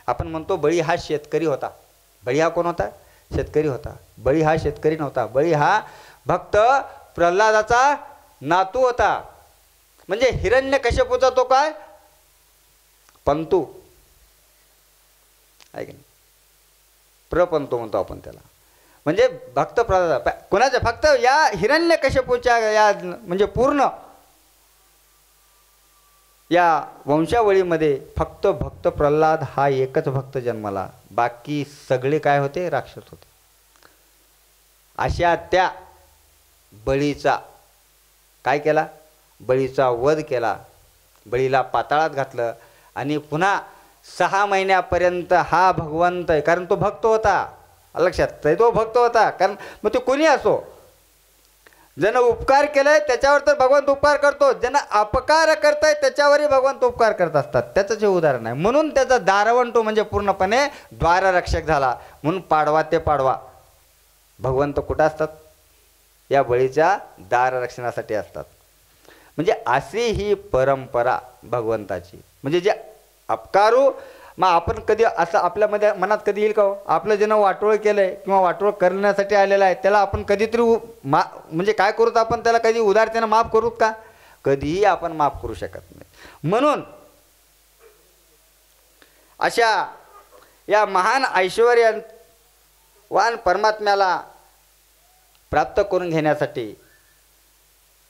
आपण म्हणतो बळी हा शेतकरी होता. बळी हा कोण होता? शेतकरी होता. बळी हा शेतकरी नव्हता. बळी हा भक्त प्रल्हादाचा नातू होता. म्हणजे हिरण्यकश्यपूचा तो काय? पंतू आहे की नाही? प्रपंतो म्हणतो आपण त्याला. म्हणजे भक्त प्रल्हाद कोणाच्या? फक्त या हिरण्यकश्यपूच्या या म्हणजे पूर्ण या वंशावळीमध्ये फक्त भक्त प्रल्हाद हा एकच भक्त जन्माला. बाकी सगळे काय होते? राक्षस होते. अशा त्या बळीचा काय केला? बळीचा वध केला. बळीला पाताळात घातलं आणि पुन्हा 6 महिन्यापर्यंत हा भगवंत आहे, कारण तो भक्त होता. लक्षात, तो भक्त होता. कारण मग ते कोणी असो, ज्यानं उपकार केलाय त्याच्यावर तर भगवंत उपकार करतो, ज्यांना अपकार करताय त्याच्यावरही भगवंत उपकार करत असतात. त्याचं जे उदाहरण आहे. म्हणून त्याचा दारवंटो म्हणजे पूर्णपणे द्वाररक्षक झाला. म्हणून पाडवा ते पाडवा भगवंत कुठं असतात? या बळीच्या दाररक्षणासाठी असतात. म्हणजे अशी ही परंपरा भगवंताची. म्हणजे जे अपकारू, मग आपण कधी असं आपल्यामध्ये मनात कधी येईल का हो? आपलं ज्यानं वाटोळ केलंय किंवा वाटोळ करण्यासाठी आलेलं आहे त्याला आपण कधीतरी म्हणजे काय करूत? आपण त्याला कधी उदारतेनं माफ करूत का? कधीही आपण माफ करू शकत नाही. म्हणून अशा या महान वान परमात्म्याला प्राप्त करून घेण्यासाठी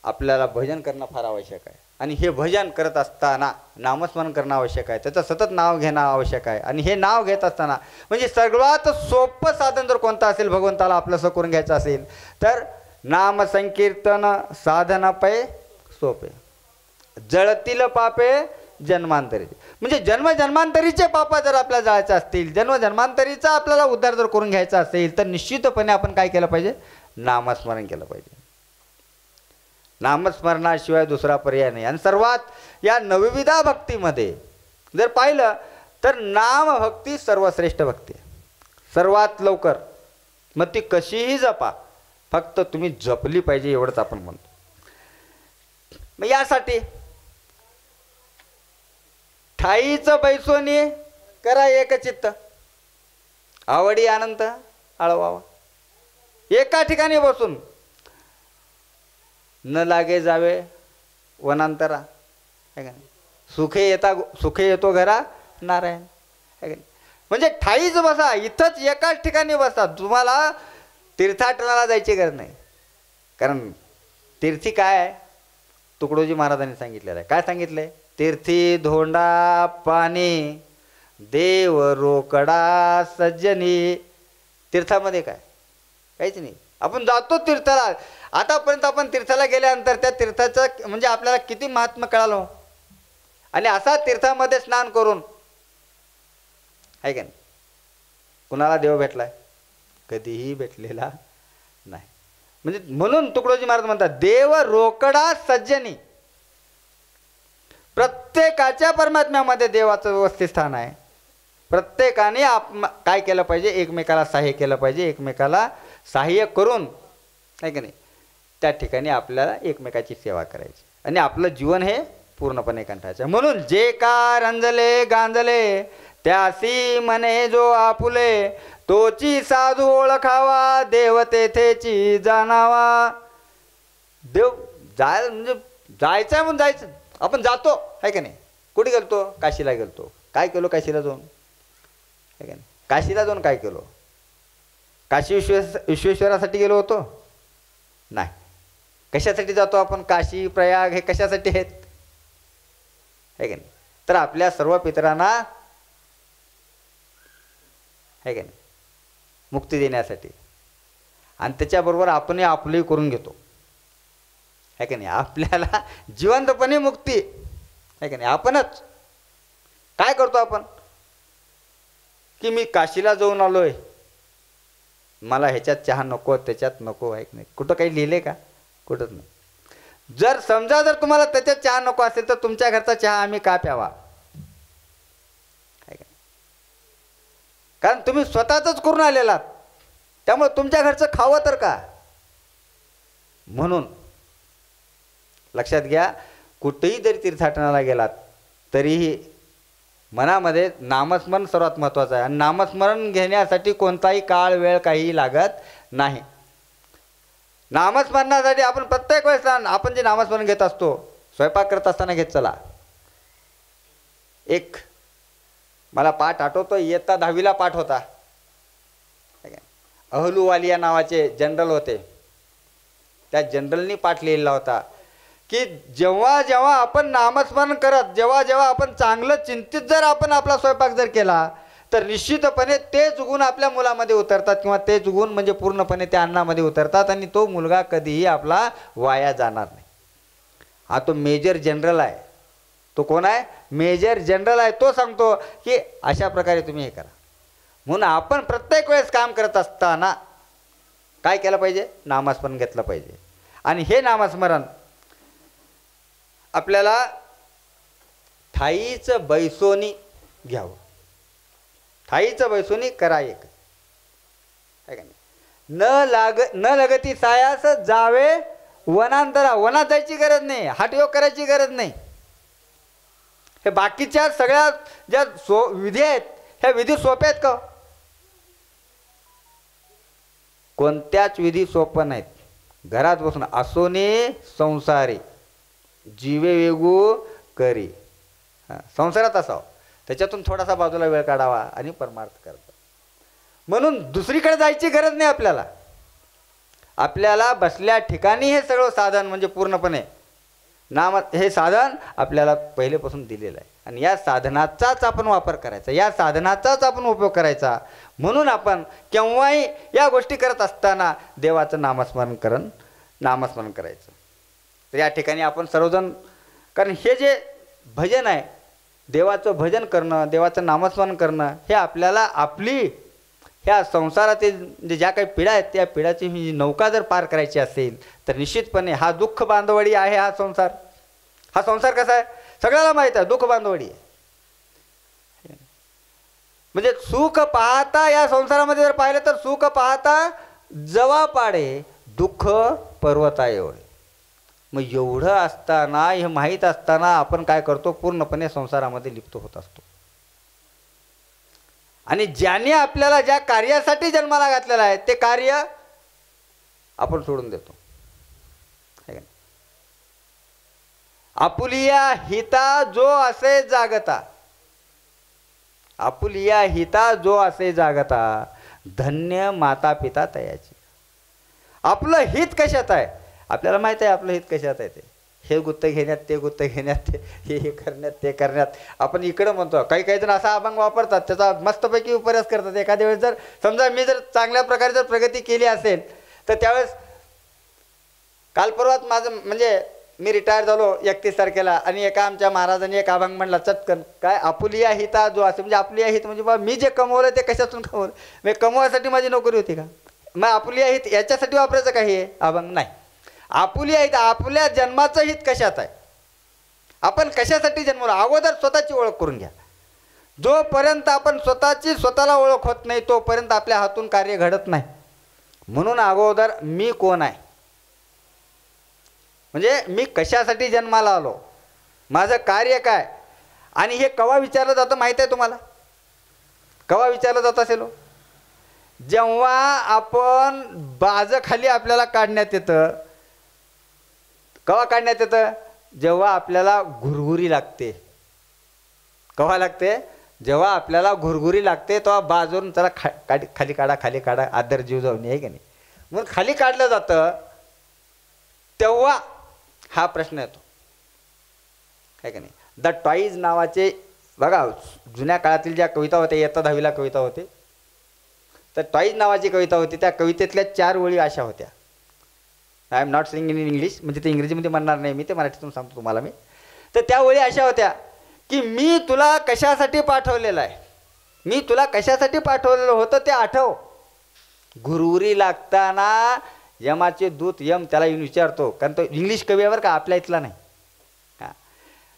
आपल्याला भजन करणं फार आवश्यक आहे. आणि हे भजन करत असताना नामस्मरण करणं आवश्यक आहे. त्याचं सतत नाव घेणं आवश्यक आहे. आणि हे नाव घेत असताना म्हणजे सर्वात सोपं साधन जर कोणतं असेल भगवंताला आपलंसं करून घ्यायचं असेल तर नाम संकीर्तन साधन पै सोपे जळतील पापे जन्मांतरी. म्हणजे जन्मजन्मांतरीचे पाप जर आपल्याला जायचे असतील, जन्मजन्मांतरीचा आपल्याला उद्धार जर करून घ्यायचा असेल तर निश्चितपणे आपण काय केलं पाहिजे? नामस्मरण केलं पाहिजे. नामस्मरणाशिवाय दुसरा पर्याय नाही. आणि सर्वात या नवविधा भक्तीमध्ये जर पाहिलं तर नामभक्ती सर्वश्रेष्ठ भक्ती आहे. सर्वात लवकर. मग ती कशीही जपा, फक्त तुम्ही जपली पाहिजे एवढंच आपण म्हणतो. मग यासाठी ठाईचं बैसोनी करा एकचित्त, आवडी आनंद आळवावा. एका ठिकाणी बसून न लागे जावे वनांतरा, आहे का नाही? सुखे येतो घरा नारायण, आहे का नाही? म्हणजे ठाईच बसा, इथंच एकाच ठिकाणी बसा. तुम्हाला तीर्थाटनाला जायची गरज नाही. कारण तीर्थी काय आहे? तुकडोजी महाराजांनी सांगितलेलं आहे. काय सांगितलंय? तीर्थी धोंडा पाणी देव रोकडा सज्जनी. तीर्थामध्ये काय? काहीच नाही. आपण जातो तीर्थाला. आतापर्यंत आपण तीर्थाला गेल्यानंतर त्या तीर्थाचं म्हणजे आपल्याला किती महात्म्य कळालं. आणि असा तीर्थामध्ये स्नान करून, आहे का नाही, कुणाला देव भेटलाय? कधीही भेटलेला नाही. म्हणजे म्हणून तुकडोजी महाराज म्हणतात देव रोकडा सज्जनी. प्रत्येकाच्या परमात्म्यामध्ये देवाचं व्यवस्थित स्थान आहे. प्रत्येकाने काय केलं पाहिजे? एकमेकाला सहाय्य केलं पाहिजे. एकमेकाला सहाय्य करून, आहे का नाही, त्या ठिकाणी आपल्याला एकमेकाची सेवा करायची आणि आपलं जीवन हे पूर्णपणे कंठायचं. म्हणून जे का रंजले गांजले त्यासी म्हणे जो आपुले, तोची साधू ओळखावा देव तेथेची जाणावा. देव म्हणजे जायचं आहे म्हणून जायचं. आपण जातो, आहे का नाही? कुठे गेलतो? काशीला गेलतो. काय केलो काशीला जाऊन? आहे का नाही? काशीला जाऊन काय केलो? काशी विश्वेश्वरासाठी गेलो होतो? नाही. कशासाठी जातो आपण? काशी प्रयाग हे कशासाठी आहेत? आहे का नाही? तर आपल्या सर्व पितरांना, आहे का नाही, मुक्ती देण्यासाठी. आणि त्याच्याबरोबर आपण आपलंही करून घेतो, आहे का नाही? आपल्याला जिवंतपणे मुक्ती, आहे का नाही? आपणच काय करतो आपण की मी काशीला जाऊन आलोय, मला ह्याच्यात चहा नको, त्याच्यात नको, आहे की नाही? कुठं काही लिहिले का? कुठंच नाही. जर समजा जर तुम्हाला त्याच्यात चहा नको असेल तर तुमच्या घरचा चहा आम्ही का प्यावा? आहे का? कारण तुम्ही स्वतःच करून आलेलात, त्यामुळे तुमच्या घरचं खावं तर का? म्हणून लक्षात घ्या, कुठेही जरी तीर्थाटनाला गेलात तरीही मनामध्ये नामस्मरण सर्वात महत्त्वाचं आहे. आणि नामस्मरण घेण्यासाठी कोणताही काळ वेळ काहीही लागत नाही. नामस्मरणासाठी आपण प्रत्येक वेळेस आपण जे नामस्मरण घेत असतो, स्वयंपाक करत असताना घेत चला. एक मला पाठ आठवतो, इयत्ता 10वीला पाठ होता. अहलुवालिया नावाचे जनरल होते. त्या जनरलनी पाठ लिहिलेला होता की जेव्हा जेव्हा आपण नामस्मरण करत, जेव्हा जेव्हा आपण चांगलं चिंतित जर आपण आपला स्वयंपाक जर केला तर निश्चितपणे तेच गुण आपल्या मुलामध्ये उतरतात किंवा तेच गुण म्हणजे पूर्णपणे त्या अन्नामध्ये उतरतात आणि तो मुलगा कधीही आपला वाया जाणार नाही. हा तो मेजर जनरल आहे. तो कोण आहे? मेजर जनरल आहे. तो सांगतो की अशा प्रकारे तुम्ही हे करा. म्हणून आपण प्रत्येक वेळेस काम करत असताना काय केलं पाहिजे? नामस्मरण घेतलं पाहिजे. आणि हे नामस्मरण आपल्याला ठाईचं बैसोनी घ्यावं. ठाईचं बैसोनी करा एक, आहे का नाही? न लगती सायास जावे वनांतरा. वनात जायची गरज नाही, हाटयोग करायची गरज नाही. हे बाकीच्या सगळ्या ज्या विधी आहेत ह्या विधी सोप्या आहेत का? कोणत्याच विधी सोपं नाहीत. घरात बसून असोने संसारी जीवे वेगू करी. संसारात असावं, त्याच्यातून थोडासा बाजूला वेळ काढावा आणि परमार्थ करतो. म्हणून दुसरीकडे जायची गरज नाही आपल्याला. आपल्याला बसल्या ठिकाणी हे सगळं साधन म्हणजे पूर्णपणे नाम हे साधन आपल्याला पहिलेपासून दिलेलं आहे आणि या साधनाचाच आपण वापर करायचा, या साधनाचाच आपण उपयोग करायचा. म्हणून आपण केव्हाही या गोष्टी करत असताना देवाचं नामस्मरण करायचं. तर या ठिकाणी आपण सर्वजण, कारण हे जे भजन आहे, देवाचं भजन करणं, देवाचं नामस्मरण करणं, हे आपल्याला आपली ह्या संसारातील म्हणजे ज्या काही पिढ्या आहेत त्या पिढ्याची ही नौका जर पार करायची असेल तर निश्चितपणे हा दुःख बांधवडी आहे. हा संसार कसा आहे सगळ्याला माहीत आहे, दुःख बांधवडी आहे. म्हणजे सुख पाहता या संसारामध्ये जर पाहिलं तर सुख पाहता जवा पाडे, दुःख पर्वता एवढे. मग एवढं असताना, हे माहीत असताना आपण काय करतो, पूर्णपणे संसारामध्ये लिप्त होत असतो. आणि ज्याने आपल्याला ज्या कार्यासाठी जन्माला घातलेलं आहे ते कार्य आपण सोडून देतो. आपुलिया हिता जो असे जागता, आपुलिया हिता जो असे जागता, धन्य माता पिता तयाची. आपलं हित कशात आहे आपल्याला माहित आहे, आपलं हित कशात आहे. ते हे गुत्त घेण्यात, ते गुत्त घेण्यात, हे करण्यात, ते करण्यात. आपण इकडं म्हणतो, काही जण असा अभंग वापरतात, त्याचा मस्तपैकी उपयोग करतात. एखाद्या वेळेस जर समजा मी जर चांगल्या प्रकारे जर प्रगती केली असेल तर त्यावेळेस काल परवाच माझं म्हणजे मी रिटायर झालो 31 तारखेला आणि एका आमच्या महाराजांनी एक अभंग म्हणला चटकन, काय आपुलिया हिता जो असे, म्हणजे आपुलिया हित म्हणजे बा मी जे कमवलं ते कशातून कमवलं, मी कमवायसाठी माझी नोकरी होती का, मग आपुलिया हित याच्यासाठी वापरायचं का हे अभंग नाही. आपुलिया हित आपल्या जन्माचं हित कशात आहे, आपण कशासाठी जन्मलो, अगोदर स्वतःची ओळख करून घ्या. जोपर्यंत आपण स्वतःला ओळख होत नाही तोपर्यंत आपल्या हातून कार्य घडत नाही. म्हणून अगोदर मी कोण आहे, म्हणजे मी कशासाठी जन्माला आलो, माझं कार्य काय. आणि हे केव्हा विचारलं जातं माहीत आहे तुम्हाला, केव्हा विचारलं जात असेल, जेव्हा आपण बाजखाली आपल्याला काढण्यात येतं. केव्हा काढण्यात येतं, जेव्हा आपल्याला घुरघुरी लागते. केव्हा लागते, जेव्हा आपल्याला घुरघुरी लागते तेव्हा बाजून त्याला खाली काढा आदर जीव जाऊन, आहे की नाही. म्हणून खाली काढलं जातं तेव्हा हा प्रश्न येतो, आहे की नाही. द टॉईज नावाचे बघा जुन्या काळातील ज्या कविता होत्या, इयत्ता 10वीला कविता होते, तर टॉईज नावाची कविता होती. त्या कवितेतल्या 4 ओळी अशा होत्या. I am not singing in English, म्हणजे ते इंग्रजीमध्ये म्हणणार नाही मी, ते मराठीतून सांगतो तुम्हाला मी. तर त्या ओळी अशा होत्या की मी तुला कशासाठी पाठवलेलं आहे, मी तुला कशासाठी पाठवलेलं होतं ते आठव. घुरघुरी लागताना यमाचे दूत यम त्याला येऊन विचारतो, कारण तो इंग्लिश कवी आहे बरं का, आपल्या इथला नाही. हां,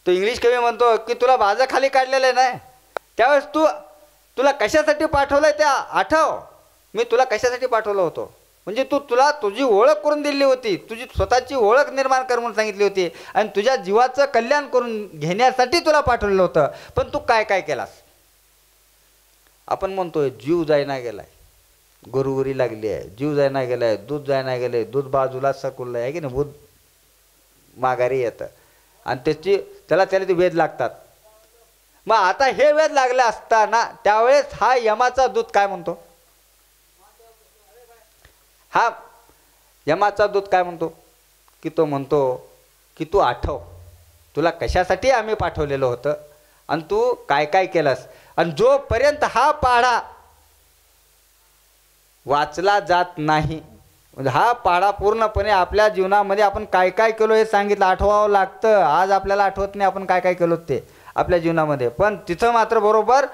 तो इंग्लिश कवी म्हणतो की तुला बाजा खाली काढलेलं आहे ना, त्यावेळेस तुला कशासाठी पाठवलं आहे ते आठव. मी तुला कशासाठी पाठवलं होतं, म्हणजे तुला तुझी ओळख करून दिली होती, तुझी स्वतःची ओळख निर्माण कर म्हणून सांगितली होती आणि तुझ्या जीवाचं कल्याण करून घेण्यासाठी तुला पाठवलेलं होतं. पण तू काय काय केलास. आपण म्हणतोय जीव जायना गेलाय, गुरुगुरी लागली आहे, जीव जायना गेलाय, दूध जायना गेलंय, दूध बाजूला सकुललं आहे की नाही, दूध माघारी येतं आणि त्याला ते वेध लागतात. मग आता हे वेध लागले असताना त्यावेळेस हा यमाचा दूत काय म्हणतो, हा यमाचा दूत काय म्हणतो की तो म्हणतो की तू आठव, तुला कशासाठी आम्ही पाठवलेलं होतं आणि तू काय काय केलंस. आणि जोपर्यंत हा पाढा वाचला जात नाही, म्हणजे हा पाढा पूर्णपणे आपल्या जीवनामध्ये आपण काय काय केलो हे सांगितलं, आठवावं लागतं. आज आपल्याला आठवत नाही आपण काय काय केलो ते आपल्या जीवनामध्ये, पण तिथं मात्र बरोबर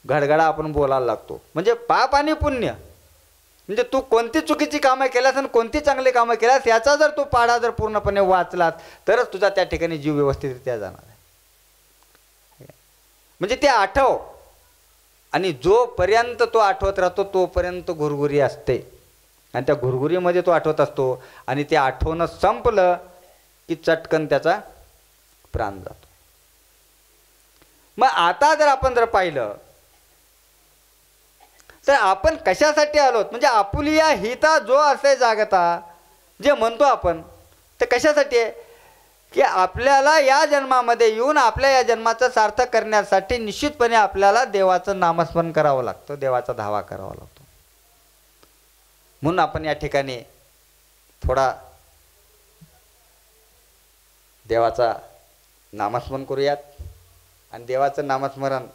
घडघडा आपण बोलायला लागतो. म्हणजे पाप आणि पुण्य, म्हणजे तू कोणती चुकीची कामं केल्यास आणि कोणती चांगली कामं केल्यास याचा जर तू पाढा जर पूर्णपणे वाचलास तरच तुझा त्या ठिकाणी जीव व्यवस्थितरित्या जाणार आहे. म्हणजे ते आठव, आणि जोपर्यंत तो आठवत राहतो तोपर्यंत घुरघुरी असते आणि त्या घुरघुरीमध्ये तो आठवत असतो आणि ते आठवणं संपलं की चटकन त्याचा प्राण जातो. मग आता जर आपण जर पाहिलं तर आपण कशासाठी आलोत, म्हणजे आपुलिया हिता जो असे जागता जे म्हणतो आपण ते कशासाठी आहे. की आपल्याला या जन्मामध्ये येऊन आपल्या या जन्माचं सार्थक करण्यासाठी निश्चितपणे आपल्याला देवाचं नामस्मरण करावं लागतं, देवाचा धावा करावा लागतो. म्हणून आपण या ठिकाणी थोडा देवाचा नामस्मरण करूयात. आणि देवाचं नामस्मरण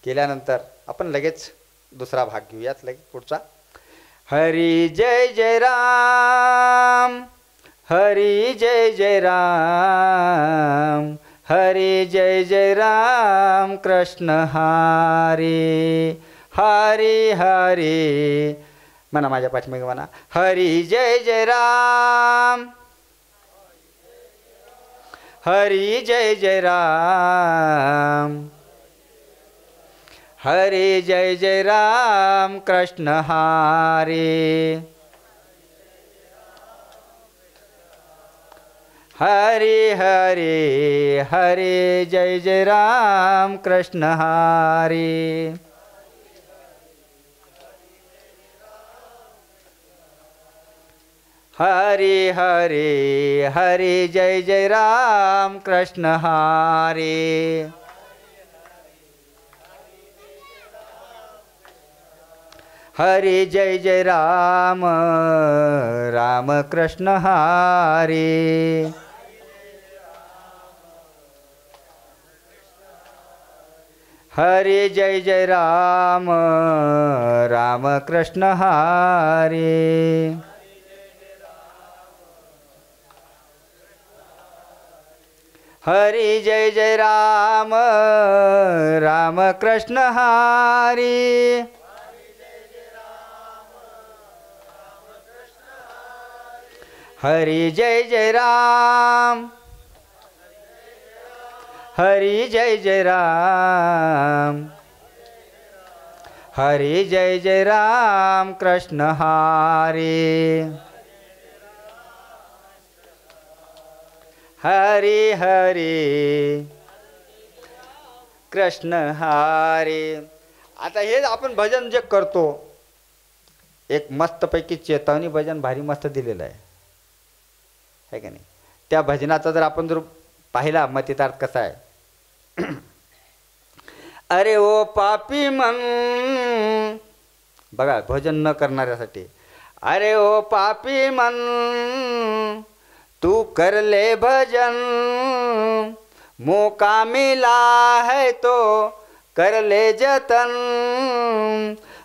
केल्यानंतर आपण लगेच दुसरा भाग घेऊयात, लगेच पुढचा. हरी जय जय राम, हरी जय जय राम, हरी जय जय राम, कृष्ण हरी हरी हरी. म्हणा माझ्या पाठीमागे म्हणा, हरी जय जय राम, हरी जय जय राम, हरी जय जय राम, कृष्ण हरी हरी हरी हरी जय जय राम, कृष्ण हरी. हरी हरी हरी जय जय राम, कृष्ण हरी. हरी जय जय राम, राम कृष्ण हरी. हरी जय जय राम, राम कृष्ण हरी. हरी जय जय राम, राम कृष्ण हरी. हरी जय जय राम, हरी जय जय राम, हरी जय जय राम, कृष्ण हरी. हरी हरी कृष्ण हरी. आता हे आपण भजन जे करतो, एक मस्तपैकी चेतावनी भजन भारी मस्त दिलेलं आहे का नाही. त्या भजनाचा जर आपण जर पाहिला मतितार्थ कसा आहे. अरे ओ पापी मन, बघा भजन न करणाऱ्यासाठी. अरे ओ पापी मन, तू कर ले भजन, मौका मिला है तो कर ले जतन,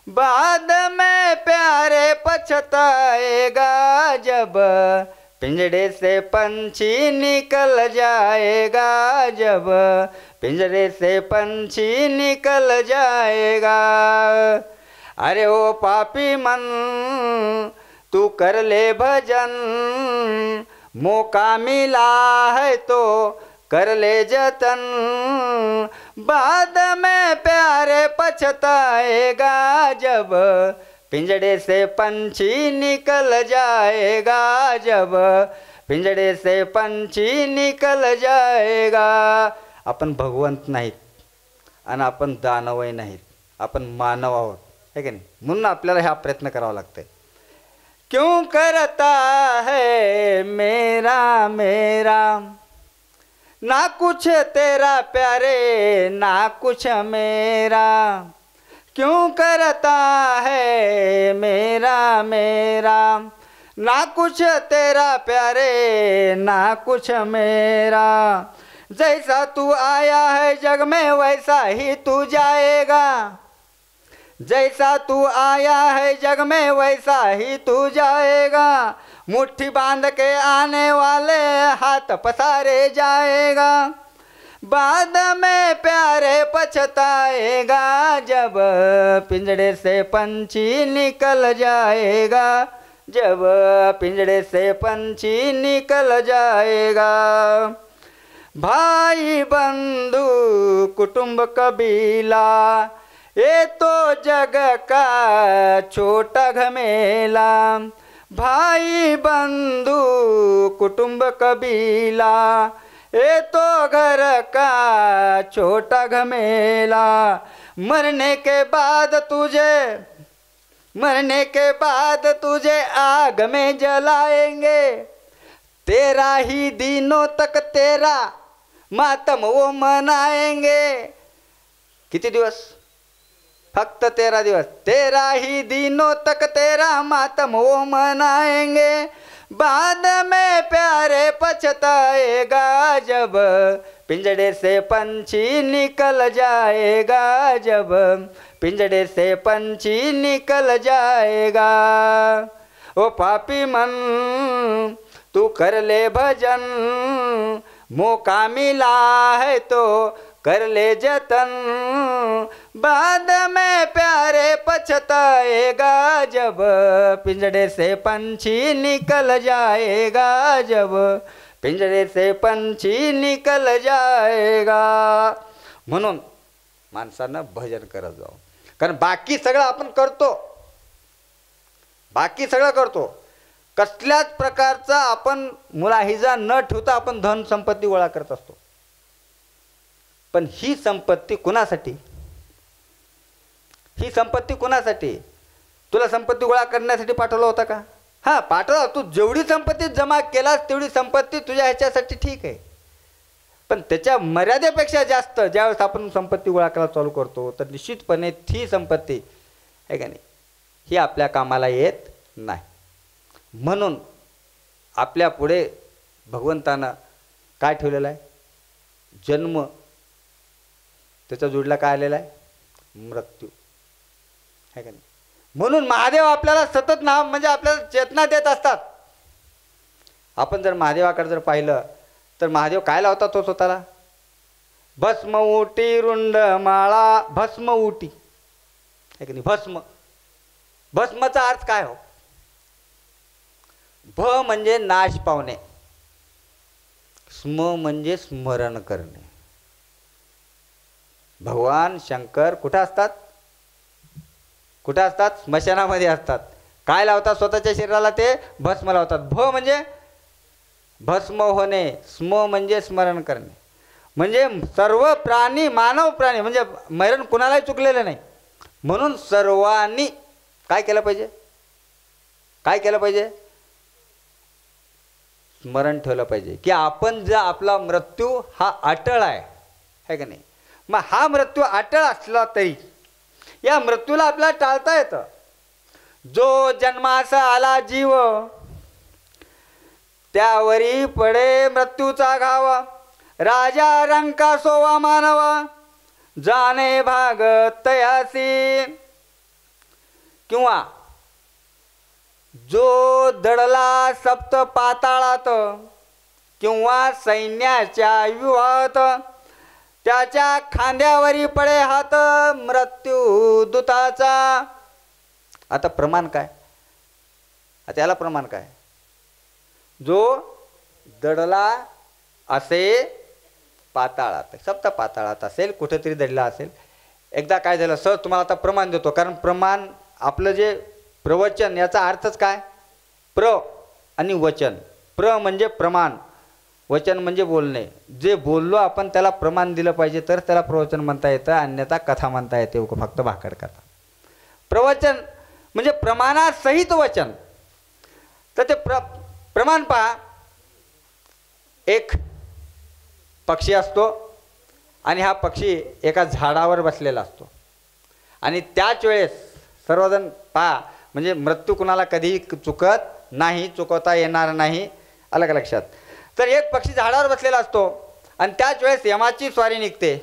बाद में प्यारे पछताएगा जब पिंजड़े से पंछी निकल जाएगा, जब पिंजड़े से पंछी निकल जाएगा. अरे ओ पापी मन, तू कर ले भजन, मौका मिला है तो कर ले जतन, बाद में प्यारे पछताएगा जब पिंजड़े से पंछी निकल जाएगा, जब पिंजड़े से पंछी निकल जाएगा. आपण भगवंत नाहीत आणि आपण दानवही नाहीत, आपण मानव आहोत है की नाही. म्हणून आपल्याला हा प्रयत्न करावा लागतोय. क्यों करता है मेरा मेरा, ना कुछ तेरा प्यारे ना कुछ मेरा. क्यों करता है मेरा मेरा, ना कुछ तेरा प्यारे ना कुछ मेरा. जैसा तू आया है जग में वैसा ही तू जाएगा, जैसा तू आया है जग में वैसा ही तू जाएगा. मुट्ठी बांध के आने वाले हाथ पसारे जाएगा, बाद में प्यारे पछताएगा जब पिंजड़े से पंछी निकल जाएगा, जब पिंजड़े से पंछी निकल जाएगा. भाई बंधु कुटुंब कबीला, ये तो जग का छोटा घमेला. भाई बंधु कुटुंब कबीला, ये तो घर का छोटा घमेला. मरने के बाद तुझे आग में जलाएंगे, तेरा ही दिनों तक तेरा मातम वो मनाएंगे. किती दिवस? फक्त 13 दिवस. तेरा ही दिनों तक तेरा मातम वो मनाएंगे, बाद में प्यारे पछताएगा जब पिंजड़े से पंछी निकल जाएगा, जब पिंजड़े से पंछी निकल जाएगा. ओ पापी मन तू कर ले भजन, मौका मिला है तो कर ले जतन, बाद में प्यारे पछताएगा जब पिंजड़े से पंछी निकल जाएगा, जब पिंजड़े से पंछी निकल जाएगा. म्हणून माणसानं भजन करत जावं. कारण बाकी सगळं आपण करतो, बाकी सगळं करतो, कसल्याच प्रकारचा आपण मुलाहिजा न ठेवता आपण धन संपत्ती गोळा करत असतो. पण ही संपत्ती कुणासाठी? ही संपत्ती कुणासाठी? तुला संपत्ती गोळा करण्यासाठी पाठवलं होतं का? हां, पाठवलं. तू जेवढी संपत्ती जमा केलास तेवढी संपत्ती तुझ्या ह्याच्यासाठी ठीक आहे. पण त्याच्या मर्यादेपेक्षा जास्त ज्यावेळेस आपण संपत्ती गोळा करायला चालू करतो तर निश्चितपणे ती संपत्ती आहे का नाही, ही आपल्या कामाला येत नाही. म्हणून आपल्या पुढे भगवंतानं काय ठेवलेलं आहे? जन्म. त्याचा जोडला काय आलेला आहे? मृत्यू, आहे का नाही. म्हणून महादेव आपल्याला सतत नाम म्हणजे आपल्याला चेतना देत असतात. आपण जर महादेवाकडे जर पाहिलं तर महादेव काय लावतात तो स्वतःला? भस्म उटी रुंड माळा, भस्म उटी, आहे की नाही. भस्म, भस्मचा अर्थ काय हो? भ म्हणजे नाश पावणे, स्म म्हणजे स्मरण करणे. भगवान शंकर कुठे असतात? कुठे असतात? स्मशानामध्ये असतात. काय लावतात स्वतःच्या शरीराला? ते भस्म लावतात. भ म्हणजे भस्म होणे, स्म म्हणजे स्मरण करणे. म्हणजे सर्व प्राणी, मानव प्राणी म्हणजे मरण कुणालाही चुकलेलं नाही. म्हणून सर्वांनी काय केलं पाहिजे? काय केलं पाहिजे? स्मरण ठेवलं पाहिजे की आपण जर आपला मृत्यू हा अटळ आहे का नाही. मग हा मृत्यू अटळ असला तरी या मृत्यूला आपल्याला टाळता येतं. जो जन्माचा आला जीव त्यावरी पडे मृत्यूचा घाव, राजा रंका सोवा मानव जाणे भाग तयासी. किंवा जो दडला सप्त पाताळात किंवा सैन्याच्या व्यूहात, त्याच्या खांद्यावरी पडे हात मृत्यू दूताचा. आता प्रमाण काय? आता याला प्रमाण काय? जो दडला असे पाताळात, सप्त पाताळात असेल, कुठेतरी दडला असेल. एकदा काय झालं सर, तुम्हाला आता प्रमाण देतो. कारण प्रमाण आपलं जे प्रवचन याचा अर्थच काय? प्र आणि वचन. प्र म्हणजे प्रमाण, वचन म्हणजे बोलणे. जे बोललो आपण त्याला प्रमाण दिलं पाहिजे तर त्याला प्रवचन म्हणता येतं, अन्यथा कथा म्हणता येते, फक्त भाकड कथा. प्रवचन म्हणजे प्रमाणासहित वचन. तर ते प्रमाण पहा. एक पक्षी असतो आणि हा पक्षी एका झाडावर बसलेला असतो आणि त्याच वेळेस सर्वजण पहा, म्हणजे मृत्यू कुणाला कधीही चुकत नाही, चुकवता येणार नाही. अलग लक्षात. तर एक पक्षी झाडावर बसलेला असतो आणि त्याच वेळेस यमाची स्वारी निघते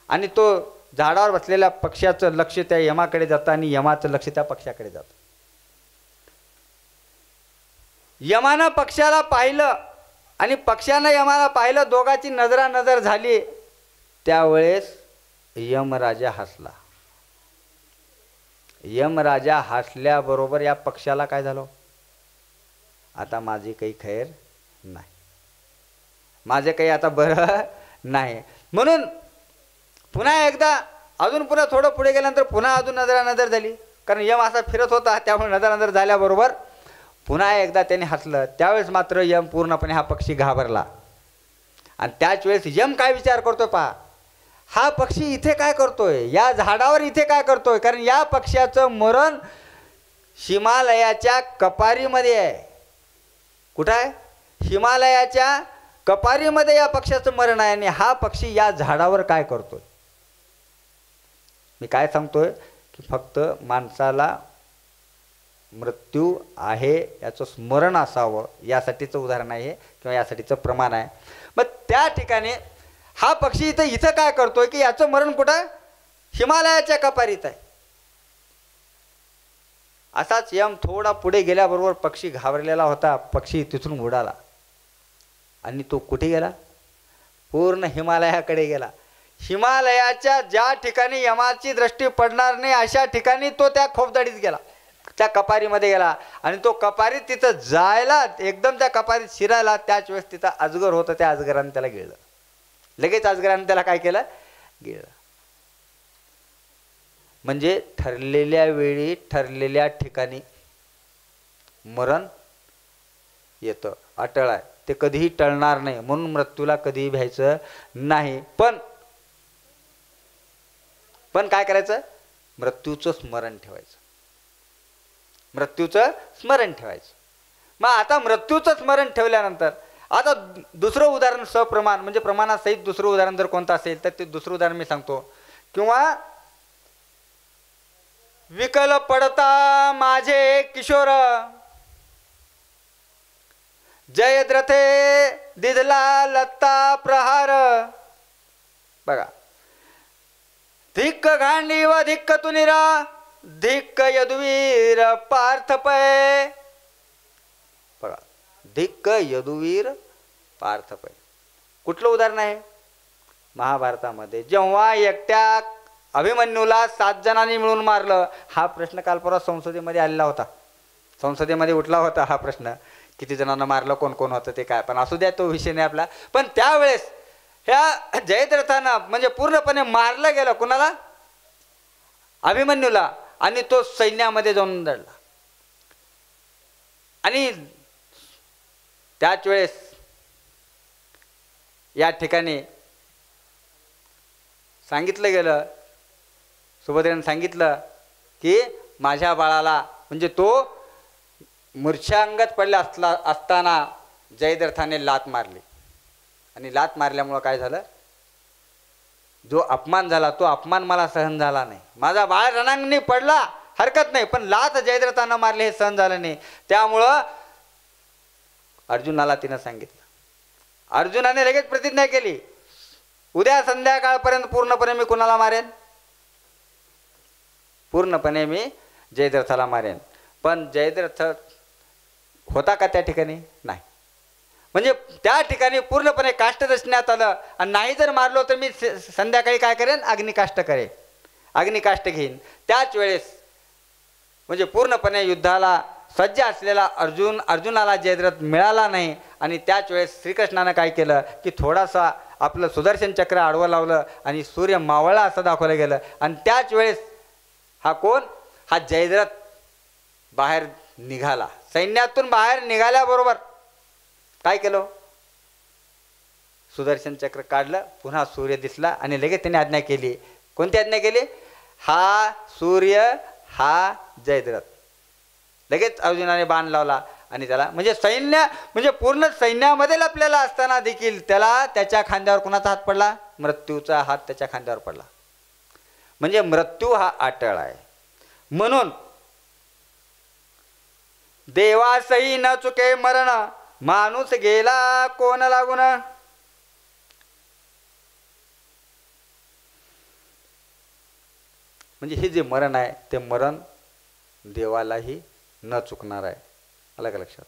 आणि तो झाडावर बसलेल्या पक्ष्याचं लक्ष त्या यमाकडे जातं आणि यमाचं लक्ष त्या पक्ष्याकडे जातं. यमानं पक्ष्याला पाहिलं आणि पक्ष्यानं यमाला पाहिलं, दोघांची नजरानजर झाली. त्यावेळेस यमराजा हसला. यमराजा हसल्याबरोबर या पक्ष्याला काय झालं? आता माझी काही खैर नाही, माझे काही आता बरं नाही. म्हणून पुन्हा एकदा अजून पुन्हा थोडं पुढे गेल्यानंतर पुन्हा अजून नजरानजर झाली. कारण यम असा फिरत होता, त्यामुळे नजरानजर झाल्याबरोबर पुन्हा एकदा त्याने हसलं. त्यावेळेस मात्र यम पूर्णपणे हा पक्षी घाबरला आणि त्याच वेळेस यम काय विचार करतोय पहा, हा पक्षी इथे काय करतोय, या झाडावर इथे काय करतोय. कारण या पक्ष्याचं मरण हिमालयाच्या कपारीमध्ये आहे. कुठं आहे? हिमालयाच्या कपारीमध्ये या पक्षाचं मरण आहे आणि हा पक्षी या झाडावर काय करतोय? मी काय सांगतोय की फक्त माणसाला मृत्यू आहे याचं स्मरण असावं यासाठीचं उदाहरण आहे किंवा यासाठीचं प्रमाण आहे. मग त्या ठिकाणी हा पक्षी इथं काय करतोय की याचं मरण कुठं? हिमालयाच्या कपारीत आहे. असाच यम थोडा पुढे गेल्याबरोबर पक्षी घाबरलेला होता. पक्षी तिथून उडाला आणि तो कुठे गेला? पूर्ण हिमालयाकडे गेला. हिमालयाच्या ज्या ठिकाणी यमाची दृष्टी पडणार नाही अशा ठिकाणी तो त्या खोपदडीत गेला, त्या कपारीमध्ये गेला. आणि तो कपारीत तिथं जायला एकदम त्या कपारीत शिरायला त्याच वेळेस तिथं अजगर होतं. त्या अजगराने त्याला गिळलं. लगेच अजगराने त्याला काय केलं? गिळलं. म्हणजे ठरलेल्या वेळी ठरलेल्या ठिकाणी मरण येतं, अटळ आहे, ते कधीही टळणार नाही. म्हणून मृत्यूला कधीही भ्यायचं नाही. पण काय करायचं? मृत्यूचं स्मरण ठेवायचं. मृत्यूचं स्मरण ठेवायचं. मग आता मृत्यूचं स्मरण ठेवल्यानंतर आता दुसरं उदाहरण सप्रमाण म्हणजे प्रमाणासहित दुसरं उदाहरण जर कोणतं असेल तर ते दुसरं उदाहरण मी सांगतो. किंवा विकल पडता माझे किशोर, जयद्रथे दिधला लत्ता प्रहार. बघा, धिक्क गांडी व धिक्क तुनिरा, धिक्क यदुवीर पार्थपय. बघा, धिक्क यदुवीर पार्थपय कुठलं उदाहरण आहे? महाभारतामध्ये जेव्हा एकट्या अभिमन्यूला 7 जणांनी मिळून मारलं. हा प्रश्न काल परवा संसदेमध्ये आलेला होता. संसदेमध्ये उठला होता हा प्रश्न, किती जणांना मारलं, कोण कोण होतं ते काय. पण असू द्या, तो विषय नाही आपला. पण त्यावेळेस ह्या जयद्रथानं म्हणजे पूर्णपणे मारलं गेलं. कुणाला? अभिमन्यूला. आणि तो सैन्यामध्ये जाऊन दडला. आणि त्याच वेळेस या ठिकाणी सांगितलं गेलं, सुभद्रेने सांगितलं की माझ्या बाळाला म्हणजे तो मूर्छांगत पडला असताना जयद्रथाने लात मारली. आणि लात मारल्यामुळं काय झालं? जो अपमान झाला तो अपमान मला सहन झाला नाही. माझा बाळ रणांगणी पडला हरकत नाही, पण लात जयद्रथानं मारले हे सहन झालं नाही. त्यामुळं अर्जुनाला तिनं सांगितलं. अर्जुनाने लगेच प्रतिज्ञा केली, उद्या संध्याकाळपर्यंत पूर्णपणे मी कुणाला मारेन? पूर्णपणे मी जयद्रथाला मारेन. पण जयद्रथ होता का त्या ठिकाणी? नाही. म्हणजे त्या ठिकाणी पूर्णपणे काष्ट रचण्यात आलं. आणि नाही जर मारलो तर मी संध्याकाळी काय करेन? अग्निकाष्ट करेन, अग्निकाष्ट घेईन. त्याच वेळेस म्हणजे पूर्णपणे युद्धाला सज्ज असलेला अर्जुनाला जयद्रथ मिळाला नाही. आणि त्याच वेळेस श्रीकृष्णानं काय केलं की थोडासा आपलं सुदर्शन चक्र आडवं लावलं आणि सूर्य मावळला असं दाखवलं गेलं. आणि त्याच वेळेस हा कोण? हा जयद्रथ बाहेर निघाला. सैन्यातून बाहेर निघाल्याबरोबर काय केलं? सुदर्शन चक्र काढलं, पुन्हा सूर्य दिसला आणि लगेच त्याने आज्ञा केली. कोणती आज्ञा केली? हा सूर्य, हा जयद्रथ. लगेच अर्जुनाने बाण लावला आणि त्याला म्हणजे सैन्य म्हणजे पूर्ण सैन्यामध्ये लपलेला असताना देखील त्याला त्याच्या खांद्यावर कुणाचा हात पडला? मृत्यूचा हात त्याच्या खांद्यावर पडला. म्हणजे मृत्यू हा अटळ आहे. म्हणून देवासही न चुके मरण, माणूस गेला कोण लागून. म्हणजे हे जे मरण आहे ते मरण देवालाही न चुकणार आहे. आलं का लक्षात?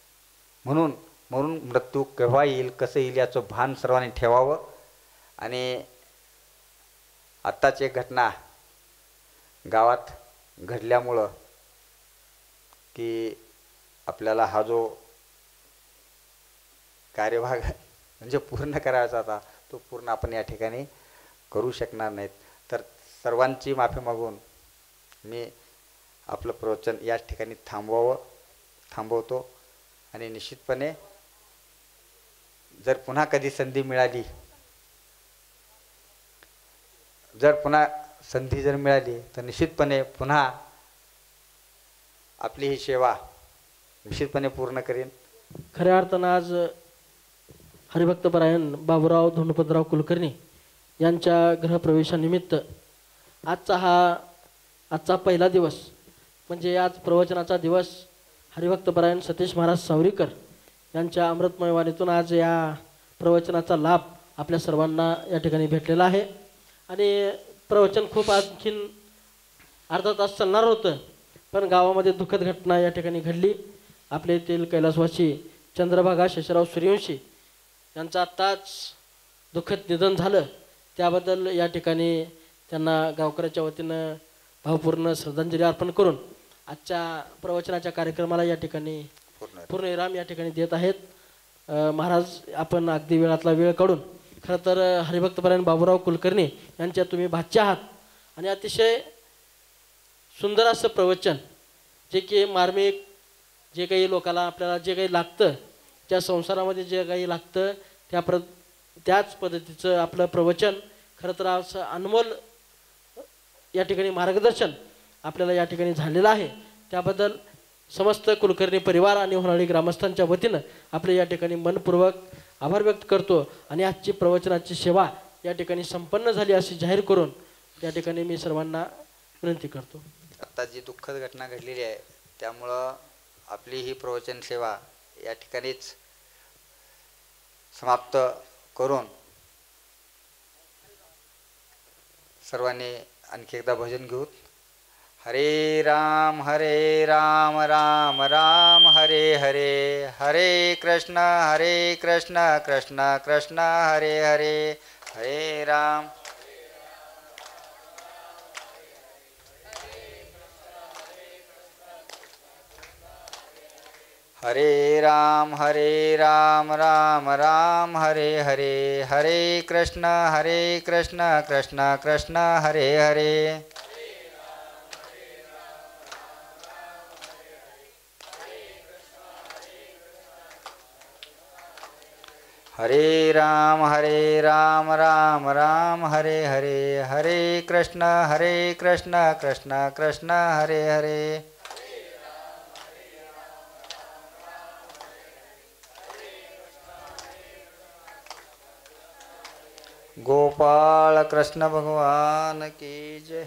म्हणून मृत्यू केव्हा येईल, कसं येईल याचं भान सर्वांनी ठेवावं. आणि आत्ताची एक घटना गावात घडल्यामुळं की आपल्याला हा जो कार्यभाग म्हणजे पूर्ण करायचा होता तो पूर्ण आपण या ठिकाणी करू शकणार नाहीत. तर सर्वांची माफी मागून मी आपलं प्रवचन या ठिकाणी थांबवतो. आणि निश्चितपणे जर पुन्हा कधी संधी मिळाली, तर निश्चितपणे पुन्हा आपली ही सेवा निश्चितपणे पूर्ण करेन. खऱ्या अर्थानं आज हरिभक्तपरायण बाबूराव धोंडपतराव कुलकर्णी यांच्या गृहप्रवेशानिमित्त आजचा पहिला दिवस म्हणजे आज प्रवचनाचा दिवस हरिभक्तपरायण सतीश महाराज सावरीकर यांच्या अमृतमय वाणीतून आज या प्रवचनाचा लाभ आपल्या सर्वांना या ठिकाणी भेटलेला आहे. आणि प्रवचन खूप आणखीन अर्धा तास चालणार होतं, पण गावामध्ये दुःखद घटना या ठिकाणी घडली. आपल्या येथील कैलासवासी चंद्रभागा शशराव सूर्यवंशी यांचं आत्ताच दुःखद निधन झालं. त्याबद्दल या ठिकाणी त्यांना गावकऱ्याच्या वतीनं भावपूर्ण श्रद्धांजली अर्पण करून आजच्या प्रवचनाच्या कार्यक्रमाला या ठिकाणी पूर्णविराम या ठिकाणी देत आहेत. महाराज, आपण अगदी वेळातला वेळ काढून खरं तर हरिभक्तपरायण बाबूराव कुलकर्णी यांच्या तुम्ही भाचे आहात आणि अतिशय सुंदर असं प्रवचन, जे की मार्मिक, जे काही लोकाला आपल्याला जे काही लागतं, त्या संसारामध्ये जे काही लागतं त्याच पद्धतीचं आपलं प्रवचन, खरं तर असं अनमोल या ठिकाणी मार्गदर्शन आपल्याला या ठिकाणी झालेलं आहे. त्याबद्दल समस्त कुलकर्णी परिवार आणि होणारी ग्रामस्थांच्या वतीनं आपले या ठिकाणी मनपूर्वक आभार व्यक्त करतो आणि आजची प्रवचनाची सेवा या ठिकाणी संपन्न झाली अशी जाहीर करून या ठिकाणी मी सर्वांना विनंती करतो. आत्ता जी दुःखद घटना घडलेली आहे त्यामुळं आपली ही प्रवचन सेवा या ठिकाणीच समाप्त करून सर्वांनी आणखी एकदा भजन घेऊ. हरे राम राम राम हरे हरे, हरे कृष्ण कृष्ण कृष्ण हरे हरे, हरे राम हरे राम राम राम हरे हरे, हरे कृष्ण कृष्ण कृष्ण हरे हरे. हरे राम राम राम हरे हरे, हरे कृष्ण कृष्ण कृष्ण हरे हरे. गोपाल कृष्ण भगवान की जय.